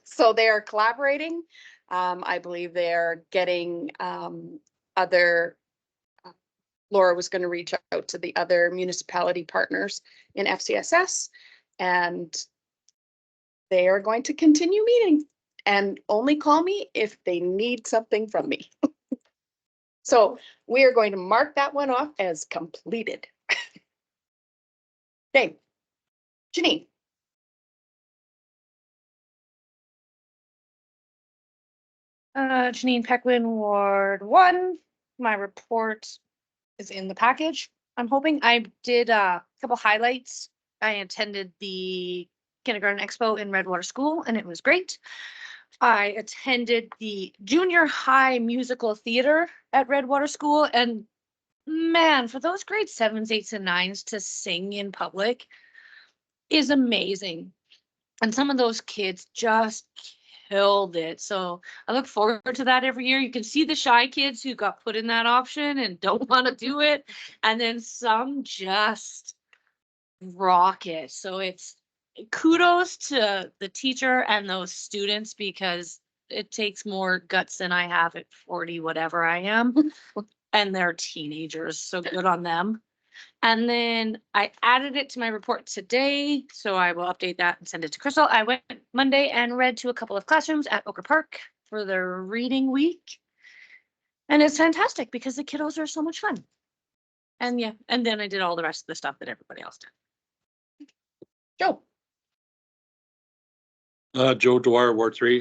So they're collaborating. I believe they're getting other, Laura was going to reach out to the other municipality partners in FCSS, and they are going to continue meeting and only call me if they need something from me. So we are going to mark that one off as completed. Okay, Janine. Janine Peckwin, Ward 1. My report is in the package. I'm hoping I did a couple highlights. I attended the Kindergarten Expo in Redwater School, and it was great. I attended the junior high musical theater at Redwater School, and man, for those grade 7s, 8s, and 9s to sing in public is amazing. And some of those kids just killed it. So I look forward to that every year. You can see the shy kids who got put in that option and don't want to do it. And then some just rock it. So it's kudos to the teacher and those students, because it takes more guts than I have at 40, whatever I am. And they're teenagers. So good on them. And then I added it to my report today, so I will update that and send it to Crystal. I went Monday and read to a couple of classrooms at Oka Park for their reading week. And it's fantastic because the kiddos are so much fun. And yeah, and then I did all the rest of the stuff that everybody else did. Joe. Joe Dwyer, Ward 3.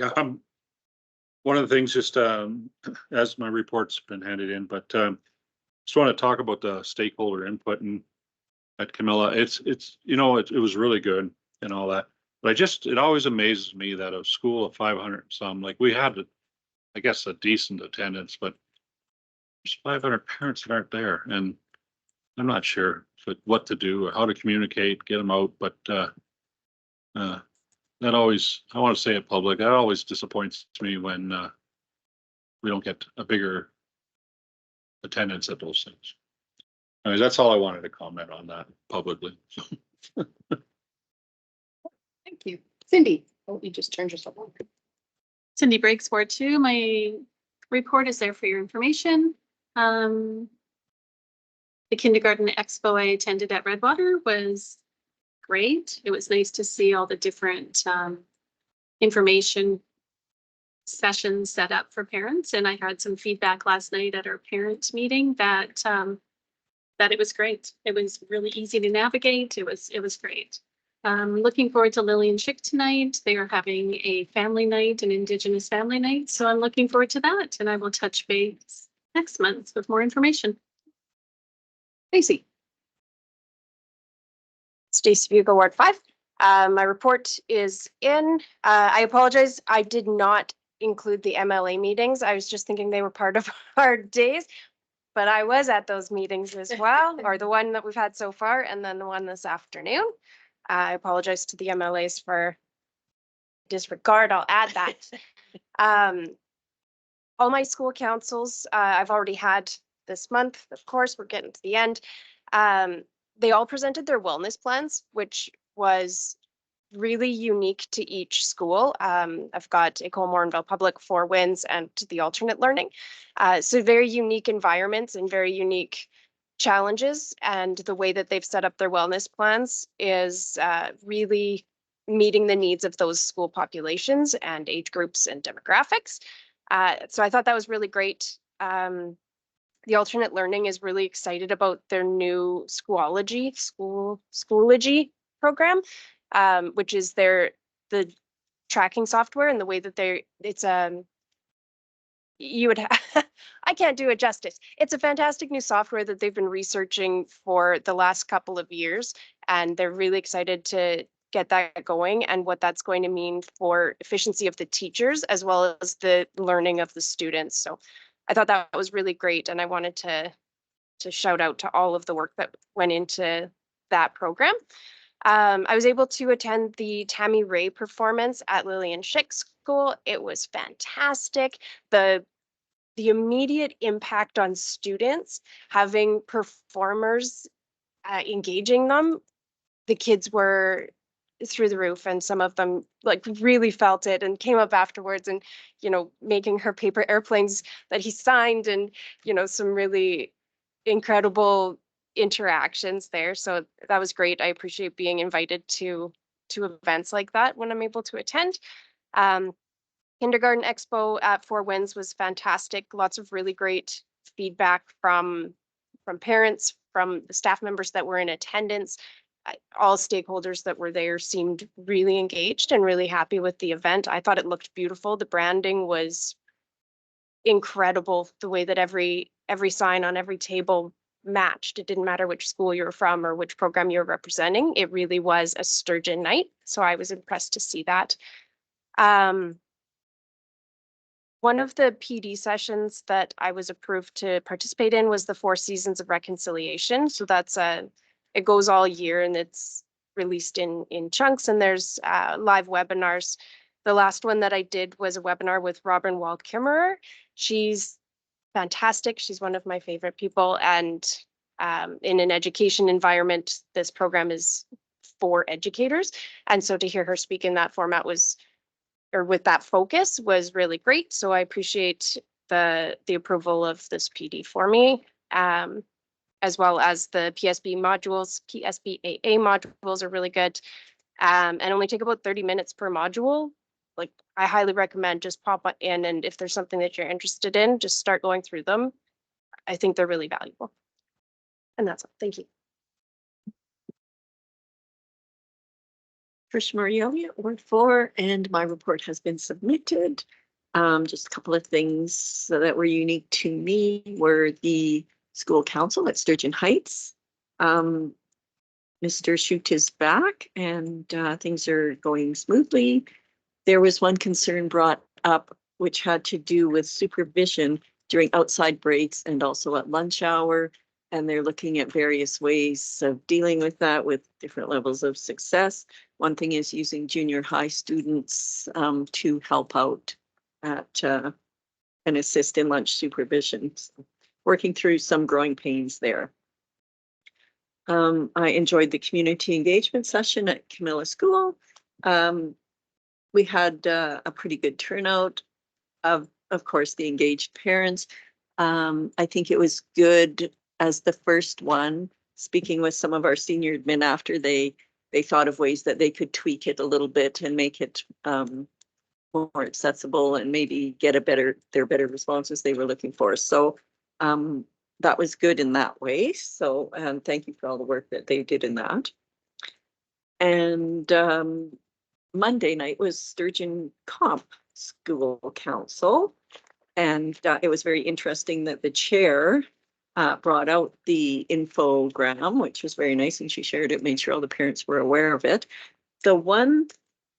One of the things, just as my report's been handed in, but just want to talk about the stakeholder input and at Camilla. It's you know, it was really good and all that. But it always amazes me that a school of 500 some, like we had, I guess, a decent attendance, but there's 500 parents that aren't there, and I'm not sure what to do or how to communicate, get them out. But that always, I want to say it public, that always disappoints me when we don't get a bigger attendance at those things. I mean, that's all I wanted to comment on that publicly. Thank you. Cindy. Oh, you just turned yourself on. Cindy Briggs, Ward 2. My report is there for your information. The Kindergarten Expo I attended at Redwater was great. It was nice to see all the different information sessions set up for parents. And I had some feedback last night at our parent meeting that it was great. It was really easy to navigate. It was great. Looking forward to Lily and Chick tonight. They are having a family night, an Indigenous family night. So I'm looking forward to that. And I will touch base next month with more information. Stacy. Stacy Bugle, Ward 5. My report is in. I apologize. I did not include the MLA meetings. I was just thinking they were part of our days, but I was at those meetings as well, or the one that we've had so far, and then the one this afternoon. I apologize to the MLAs for disregard. I'll add that. All my school councils, I've already had this month. Of course, we're getting to the end. They all presented their wellness plans, which was really unique to each school. I've got École Morinville Public, Four Winds, and the alternate learning. So very unique environments and very unique challenges. And the way that they've set up their wellness plans is really meeting the needs of those school populations and age groups and demographics. So I thought that was really great. The alternate learning is really excited about their new Schoology program, which is the tracking software, and the way that it's you would have, I can't do it justice. It's a fantastic new software that they've been researching for the last couple of years, and they're really excited to get that going and what that's going to mean for efficiency of the teachers as well as the learning of the students. So I thought that was really great, and I wanted to shout out to all of the work that went into that program. I was able to attend the Tammy Ray performance at Lillian Schick School. It was fantastic. The immediate impact on students, having performers engaging them, the kids were through the roof, and some of them like really felt it and came up afterwards and, you know, making her paper airplanes that he signed, and, you know, some really incredible interactions there. So that was great. I appreciate being invited to events like that when I'm able to attend. Kindergarten Expo at Four Winds was fantastic. Lots of really great feedback from parents, from the staff members that were in attendance. All stakeholders that were there seemed really engaged and really happy with the event. I thought it looked beautiful. The branding was incredible. The way that every sign on every table matched. It didn't matter which school you were from or which program you're representing. It really was a Sturgeon night. So I was impressed to see that. One of the PD sessions that I was approved to participate in was the 4 Seasons of Reconciliation. So that's it goes all year and it's released in chunks, and there's live webinars. The last one that I did was a webinar with Robin Wald-Kimmerer. She's fantastic. She's one of my favorite people. And in an education environment, this program is for educators. And so to hear her speak in that format with that focus was really great. So I appreciate the approval of this PD for me, as well as the PSB modules. PSBAA modules are really good, and only take about 30 minutes per module. Like, I highly recommend just pop in, and if there's something that you're interested in, just start going through them. I think they're really valuable. And that's all. Thank you. Trish Marie Elliott, Ward 4, and my report has been submitted. Just a couple of things that were unique to me were the school council at Sturgeon Heights. Mr. Shute is back, and things are going smoothly. There was one concern brought up which had to do with supervision during outside breaks and also at lunch hour. And they're looking at various ways of dealing with that with different levels of success. One thing is using junior high students to help out at and assist in lunch supervision. So working through some growing pains there. I enjoyed the community engagement session at Camilla School. We had a pretty good turnout of course, the engaged parents. I think it was good as the first one, speaking with some of our senior admin after they thought of ways that they could tweak it a little bit and make it more accessible and maybe get their better responses they were looking for. So that was good in that way. So thank you for all the work that they did in that. And Monday night was Sturgeon Comp School Council. And it was very interesting that the chair brought out the infogram, which was very nice, and she shared it, made sure all the parents were aware of it. The one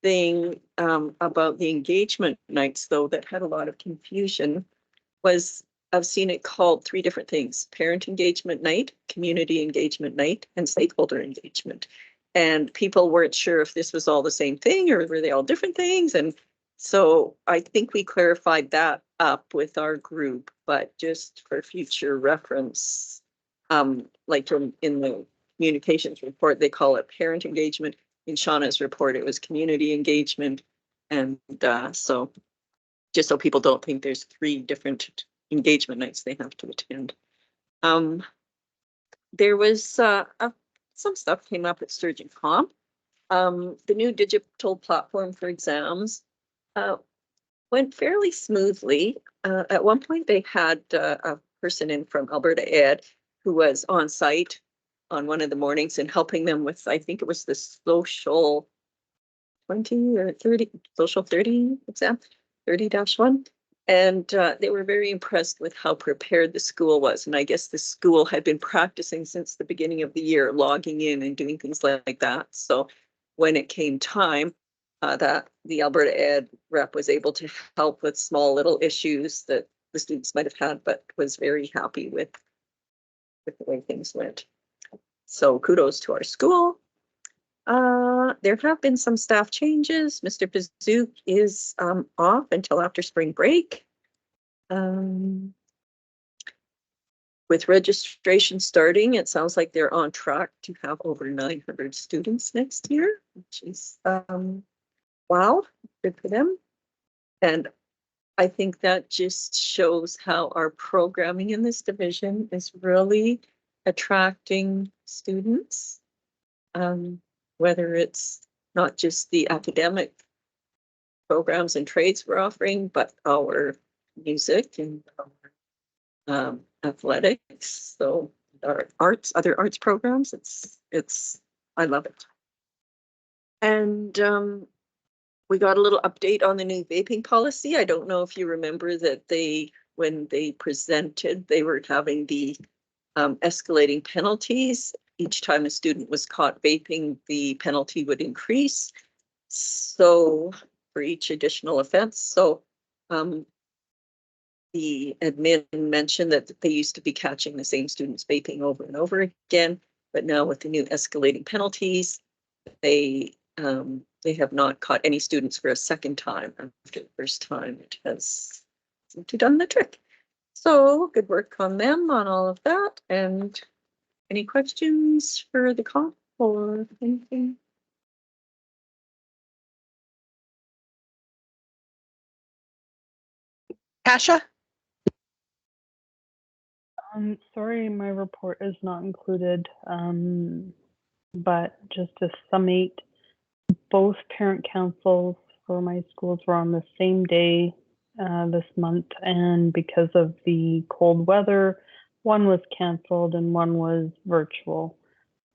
thing about the engagement nights, though, that had a lot of confusion was I've seen it called 3 different things: parent engagement night, community engagement night, and stakeholder engagement. And people weren't sure if this was all the same thing or were they all different things. And so I think we clarified that up with our group, but just for future reference, like in the communications report, they call it parent engagement. In Shauna's report, it was community engagement. And so just so people don't think there's 3 different engagement nights they have to attend. There was some stuff came up at Sturgeon Comp. The new digital platform for exams went fairly smoothly. At one point, they had a person in from Alberta Ed who was on site on one of the mornings and helping them with, I think it was the social 20 or 30, social 30 exam, 30-1. And they were very impressed with how prepared the school was. And I guess the school had been practicing since the beginning of the year, logging in and doing things like that. So when it came time, that the Alberta Ed rep was able to help with small little issues that the students might have had, but was very happy with the way things went. So kudos to our school. There have been some staff changes. Mr. Pazook is off until after spring break. With registration starting, it sounds like they're on track to have over 900 students next year, which is wow, good for them. And I think that just shows how our programming in this division is really attracting students. Whether it's not just the academic programs and trades we're offering, but our music and our athletics. So our arts, other arts programs, I love it. And we got a little update on the new vaping policy. I don't know if you remember that when they presented, they were having the escalating penalties. Each time a student was caught vaping, the penalty would increase. So for each additional offense. So the admin mentioned that they used to be catching the same students vaping over and over again, but now with the new escalating penalties, they have not caught any students for a second time. After the first time, it has seemed to done the trick. So good work on them on all of that. And any questions for the comp or anything? Tasha? Sorry, my report is not included, but just to summate, both parent councils for my schools were on the same day this month, and because of the cold weather, one was canceled and one was virtual.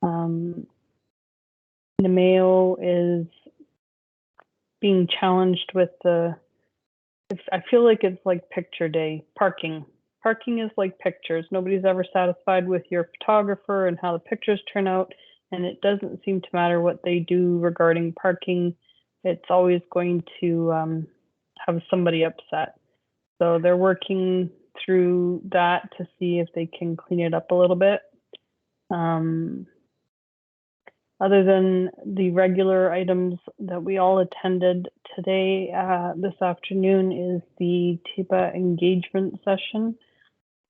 Nemeo is being challenged with I feel like it's like picture day, parking. Parking is like pictures. Nobody's ever satisfied with your photographer and how the pictures turn out. And it doesn't seem to matter what they do regarding parking. It's always going to have somebody upset. So they're working through that to see if they can clean it up a little bit. Other than the regular items that we all attended today, this afternoon is the TIPA engagement session.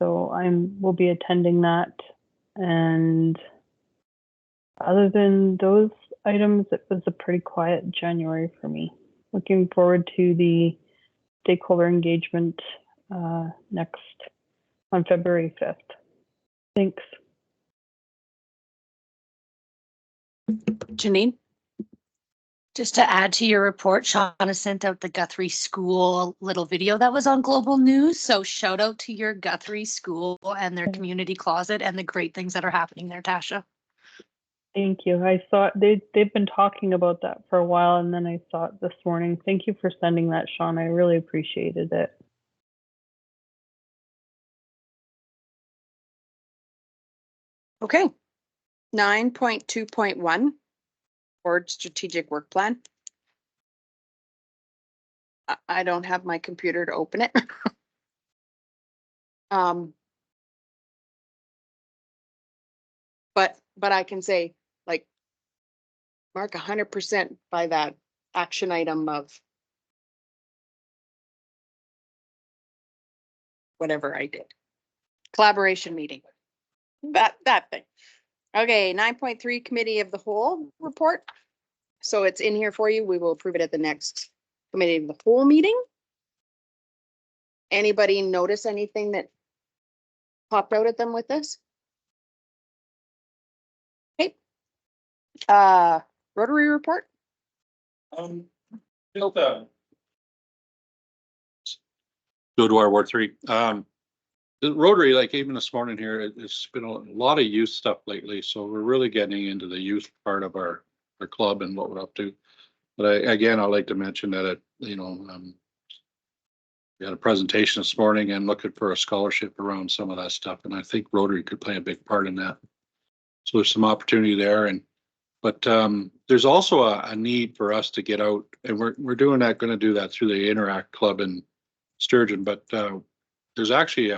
So we'll be attending that. And other than those items, it was a pretty quiet January for me. Looking forward to the stakeholder engagement next on February 5th. Thanks. Janine? Just to add to your report, Shauna sent out the Guthrie School little video that was on Global News. So shout out to your Guthrie School and their community closet and the great things that are happening there, Tasha. Thank you. I saw they've been talking about that for a while, and then I saw it this morning. Thank you for sending that, Sean. I really appreciated it. Okay. 9.2.1 Board Strategic Work Plan. I don't have my computer to open it. But I can say, like, mark 100% by that action item of whatever I did. Collaboration meeting. That thing. Okay, 9.3 Committee of the Whole report. So it's in here for you. We will approve it at the next Committee of the Whole meeting. Anybody notice anything that popped out at them with this? Okay. Rotary report. Just, go to our Ward 3. The Rotary, like even this morning here, it's been a lot of youth stuff lately. So we're really getting into the youth part of our club and what we're up to. But again, I'd like to mention that We had a presentation this morning and looking for a scholarship around some of that stuff, and I think Rotary could play a big part in that. So there's some opportunity there, but there's also a need for us to get out, and we're doing that, going to do that through the Interact Club in Sturgeon, but there's actually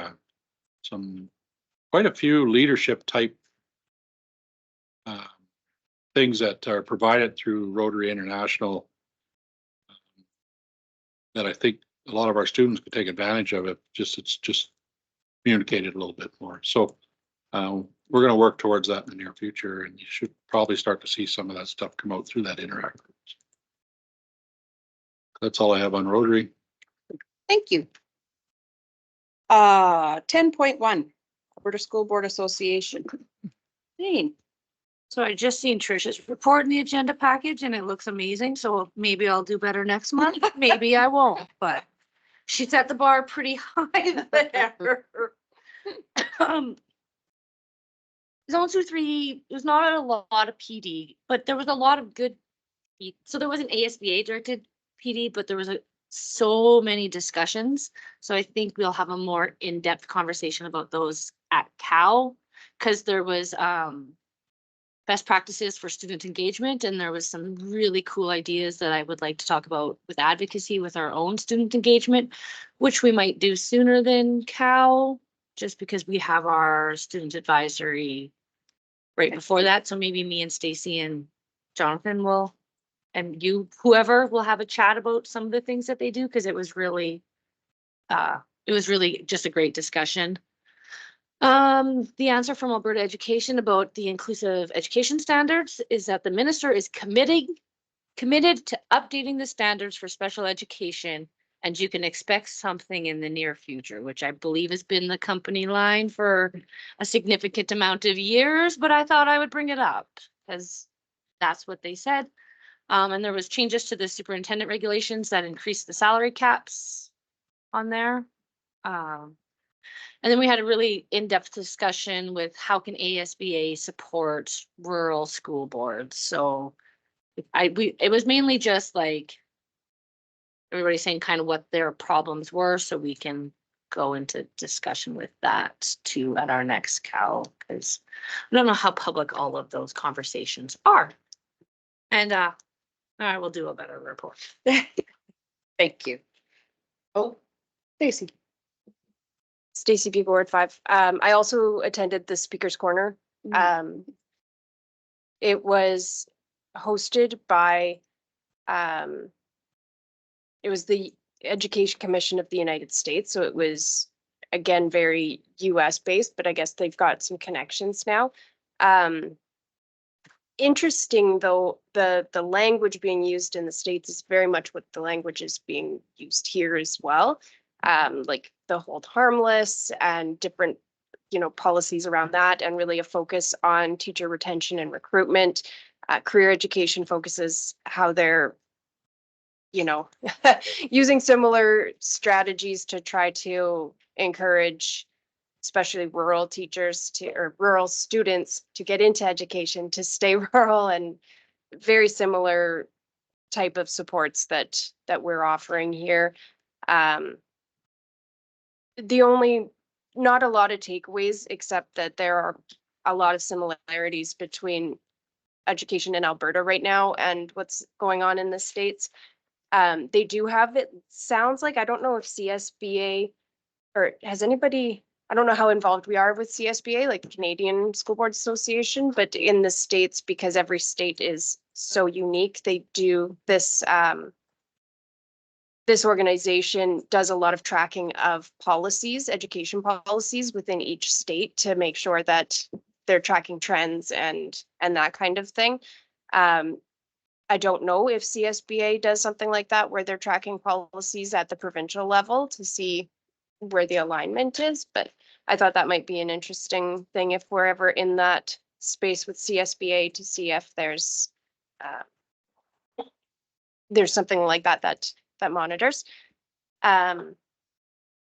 quite a few leadership type things that are provided through Rotary International that I think a lot of our students could take advantage of. It's just communicated a little bit more. So we're going to work towards that in the near future, and you should probably start to see some of that stuff come out through that Interact. That's all I have on Rotary. Thank you. 10.1, Alberta School Board Association. Jane. So I just seen Trisha's report in the agenda package and it looks amazing. So maybe I'll do better next month. Maybe I won't, but she set the bar pretty high there. Zone 2-3, there's not a lot of PD, but there was a lot of good. So there was an ASBA directed PD, but there was so many discussions. So I think we'll have a more in-depth conversation about those at Cal, because there was best practices for student engagement, and there was some really cool ideas that I would like to talk about with advocacy with our own student engagement, which we might do sooner than Cal, just because we have our student advisory right before that. So maybe me and Stacy and Jonathan will, and you, whoever, will have a chat about some of the things that they do, because it was really just a great discussion. The answer from Alberta Education about the inclusive education standards is that the minister is committed to updating the standards for special education, and you can expect something in the near future, which I believe has been the company line for a significant amount of years, but I thought I would bring it up because that's what they said. And there was changes to the superintendent regulations that increased the salary caps on there. And then we had a really in-depth discussion with how can ASBA support rural school boards. So it was mainly just like everybody saying kind of what their problems were, so we can go into discussion with that too at our next Cal, because I don't know how public all of those conversations are. And I will do a better report. Thank you. Oh, Stacy. Stacy B. Ward 5. I also attended the Speaker's Corner. It was hosted by, it was the Education Commission of the United States. So it was, again, very US based, but I guess they've got some connections now. Interesting though, the language being used in the States is very much what the language is being used here as well. Like the hold harmless and different, policies around that, and really a focus on teacher retention and recruitment. Career education focuses how they're, using similar strategies to try to encourage, especially rural teachers or rural students to get into education, to stay rural, and very similar type of supports that we're offering here. Not a lot of takeaways, except that there are a lot of similarities between education in Alberta right now and what's going on in the States. They do have, it sounds like, I don't know if CSBA, or has anybody, I don't know how involved we are with CSBA, like the Canadian School Boards Association, but in the States, because every state is so unique, they do this, this organization does a lot of tracking of policies, education policies within each state, to make sure that they're tracking trends and that kind of thing. I don't know if CSBA does something like that, where they're tracking policies at the provincial level to see where the alignment is, but I thought that might be an interesting thing if we're ever in that space with CSBA, to see if there's something like that monitors. And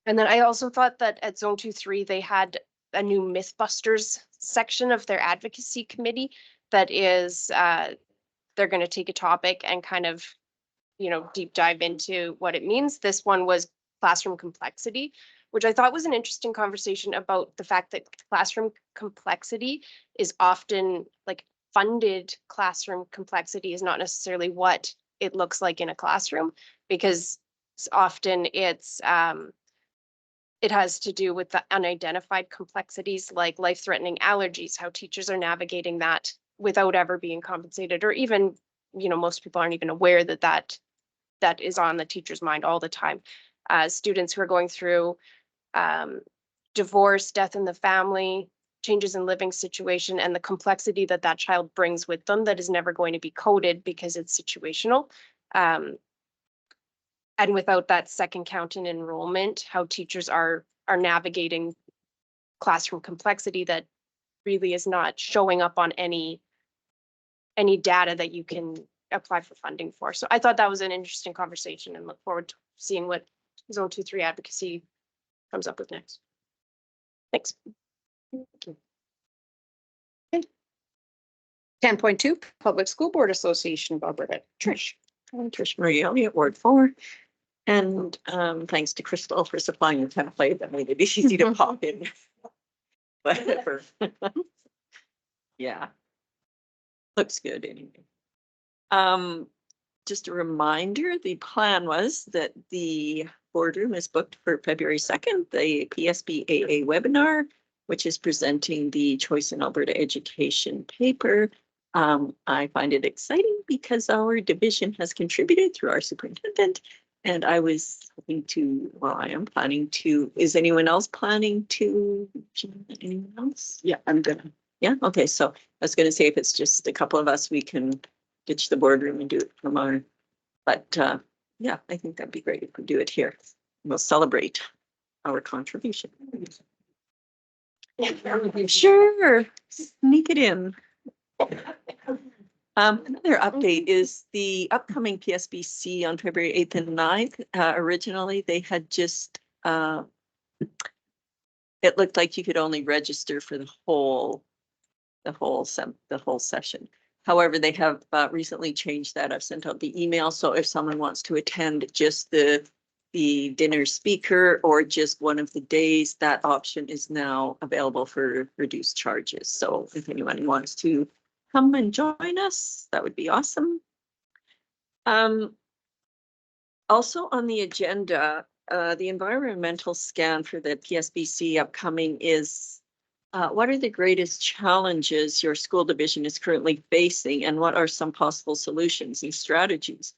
then I also thought that at Zone 2-3, they had a new Mythbusters section of their advocacy committee that is, they're going to take a topic and kind of, deep dive into what it means. This one was classroom complexity, which I thought was an interesting conversation about the fact that classroom complexity is often like funded classroom complexity is not necessarily what it looks like in a classroom, because often it has to do with the unidentified complexities like life-threatening allergies, how teachers are navigating that without ever being compensated, or even, most people aren't even aware that that is on the teacher's mind all the time. Students who are going through divorce, death in the family, changes in living situation, and the complexity that that child brings with them that is never going to be coded because it's situational. And without that second count in enrollment, how teachers are navigating classroom complexity that really is not showing up on any data that you can apply for funding for. So I thought that was an interesting conversation and look forward to seeing what Zone 2-3 advocacy comes up with next. Thanks. 10.2, Public School Board Association of Alberta. Trish. I'm Trish Marie Elliott, Ward 4. And thanks to Crystal for supplying the template that made it easy to pop in. Whatever. Yeah. Looks good anyway. Just a reminder, the plan was that the boardroom is booked for February 2nd, the PSBAA webinar, which is presenting the Choice in Alberta Education paper. I find it exciting because our division has contributed through our superintendent. And I was hoping to, I am planning to, is anyone else planning to, anyone else? Yeah, I'm gonna. Yeah, okay, so I was gonna say if it's just a couple of us, we can ditch the boardroom and do it from our, but yeah, I think that'd be great if we do it here. We'll celebrate our contribution. Sure, sneak it in. Another update is the upcoming PSBC on February 8th and 9th. Originally, they had just, it looked like you could only register for the whole session. However, they have recently changed that. I've sent out the email. So if someone wants to attend just the dinner speaker or just one of the days, that option is now available for reduced charges. So if anyone wants to come and join us, that would be awesome. Also on the agenda, the environmental scan for the PSBC upcoming is what are the greatest challenges your school division is currently facing and what are some possible solutions and strategies?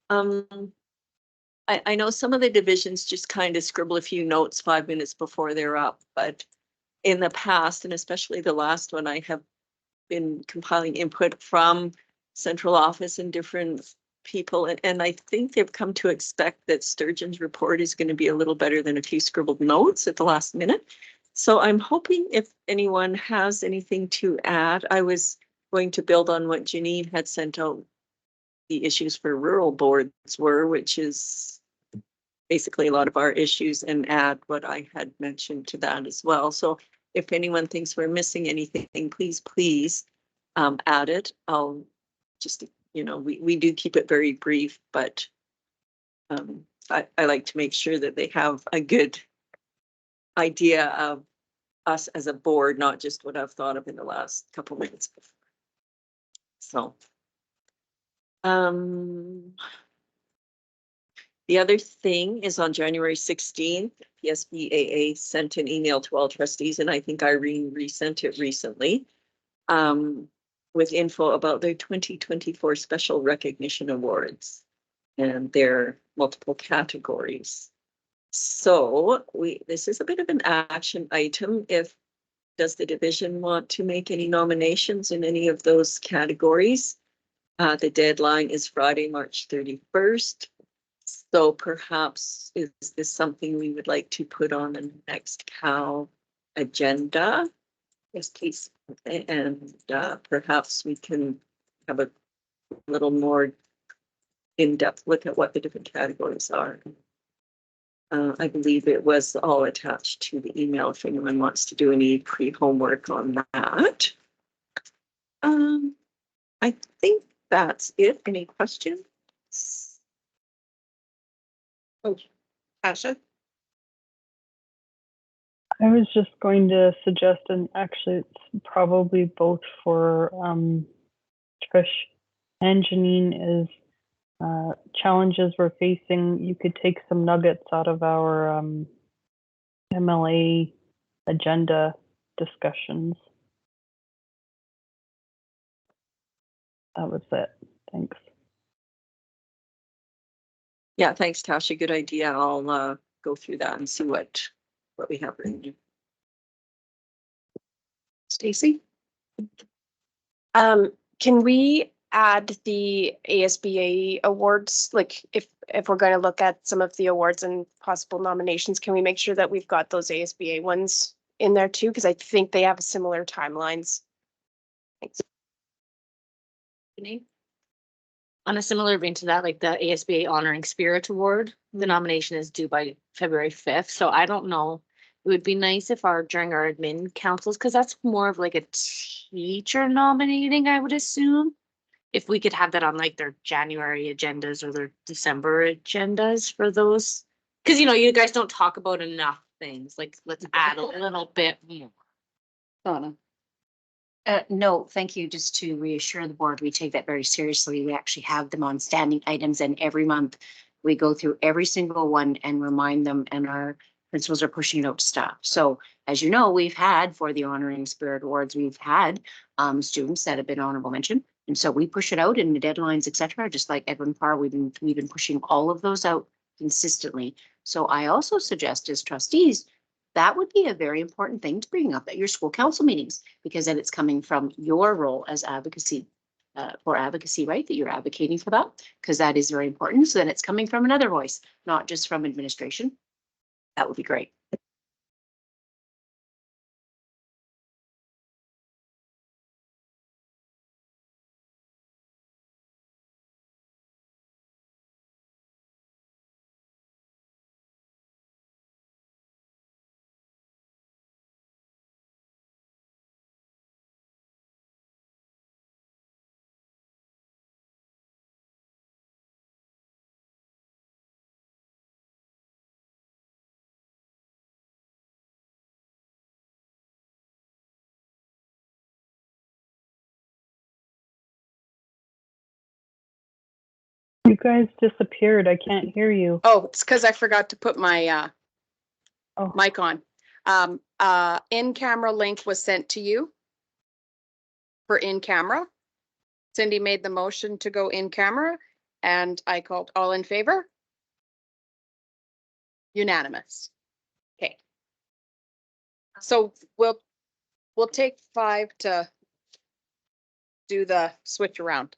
I know some of the divisions just kind of scribble a few notes 5 minutes before they're up, but in the past, and especially the last one, I have been compiling input from central office and different people. And I think they've come to expect that Sturgeon's report is going to be a little better than a few scribbled notes at the last minute. So I'm hoping if anyone has anything to add, I was going to build on what Janine had sent out the issues for rural boards were, which is basically a lot of our issues, and add what I had mentioned to that as well. So if anyone thinks we're missing anything, please add it. I'll just, we do keep it very brief, but I like to make sure that they have a good idea of us as a board, not just what I've thought of in the last couple minutes before. So the other thing is on January 16th, PSBAA sent an email to all trustees, and I think Irene resent it recently, with info about their 2024 Special Recognition Awards and their multiple categories. So this is a bit of an action item. Does the division want to make any nominations in any of those categories? The deadline is Friday, March 31st. So perhaps is this something we would like to put on the next CAL agenda? Yes, please. And perhaps we can have a little more in-depth look at what the different categories are. I believe it was all attached to the email if anyone wants to do any pre-homework on that. I think that's it. Any questions? Oh, Tasha? I was just going to suggest, and actually it's probably both for Trish and Janine, is challenges we're facing. You could take some nuggets out of our MLA agenda discussions. That was it. Thanks. Yeah, thanks, Tasha. Good idea. I'll go through that and see what we have written. Stacy? Can we add the ASBA awards? Like if we're going to look at some of the awards and possible nominations, can we make sure that we've got those ASBA ones in there too? Because I think they have similar timelines. Thanks. Janine? On a similar vein to that, like the ASBA Honoring Spirit Award, the nomination is due by February 5th. So I don't know. It would be nice if during our admin councils, because that's more of like a teacher nominating, I would assume. If we could have that on like their January agendas or their December agendas for those. Because, you guys don't talk about enough things. Like, let's add a little bit more. Donna? No, thank you. Just to reassure the board, we take that very seriously. We actually have them on standing items, and every month we go through every single one and remind them, and our principals are pushing it out to staff. So as you know, we've had for the Honoring Spirit Awards, we've had students that have been honorable mention. And so we push it out in the deadlines, et cetera. Just like Edwin Parr, we've been pushing all of those out consistently. So I also suggest as trustees, that would be a very important thing to bring up at your school council meetings, because then it's coming from your role as advocacy, for advocacy, right? That you're advocating for that, because that is very important. So then it's coming from another voice, not just from administration. That would be great. You guys disappeared. I can't hear you. Oh, it's because I forgot to put my Oh. mic on. In-camera link was sent to you for in-camera. Cindy made the motion to go in camera and I called all in favor. Unanimous. Okay. So we'll take 5 to do the switch around.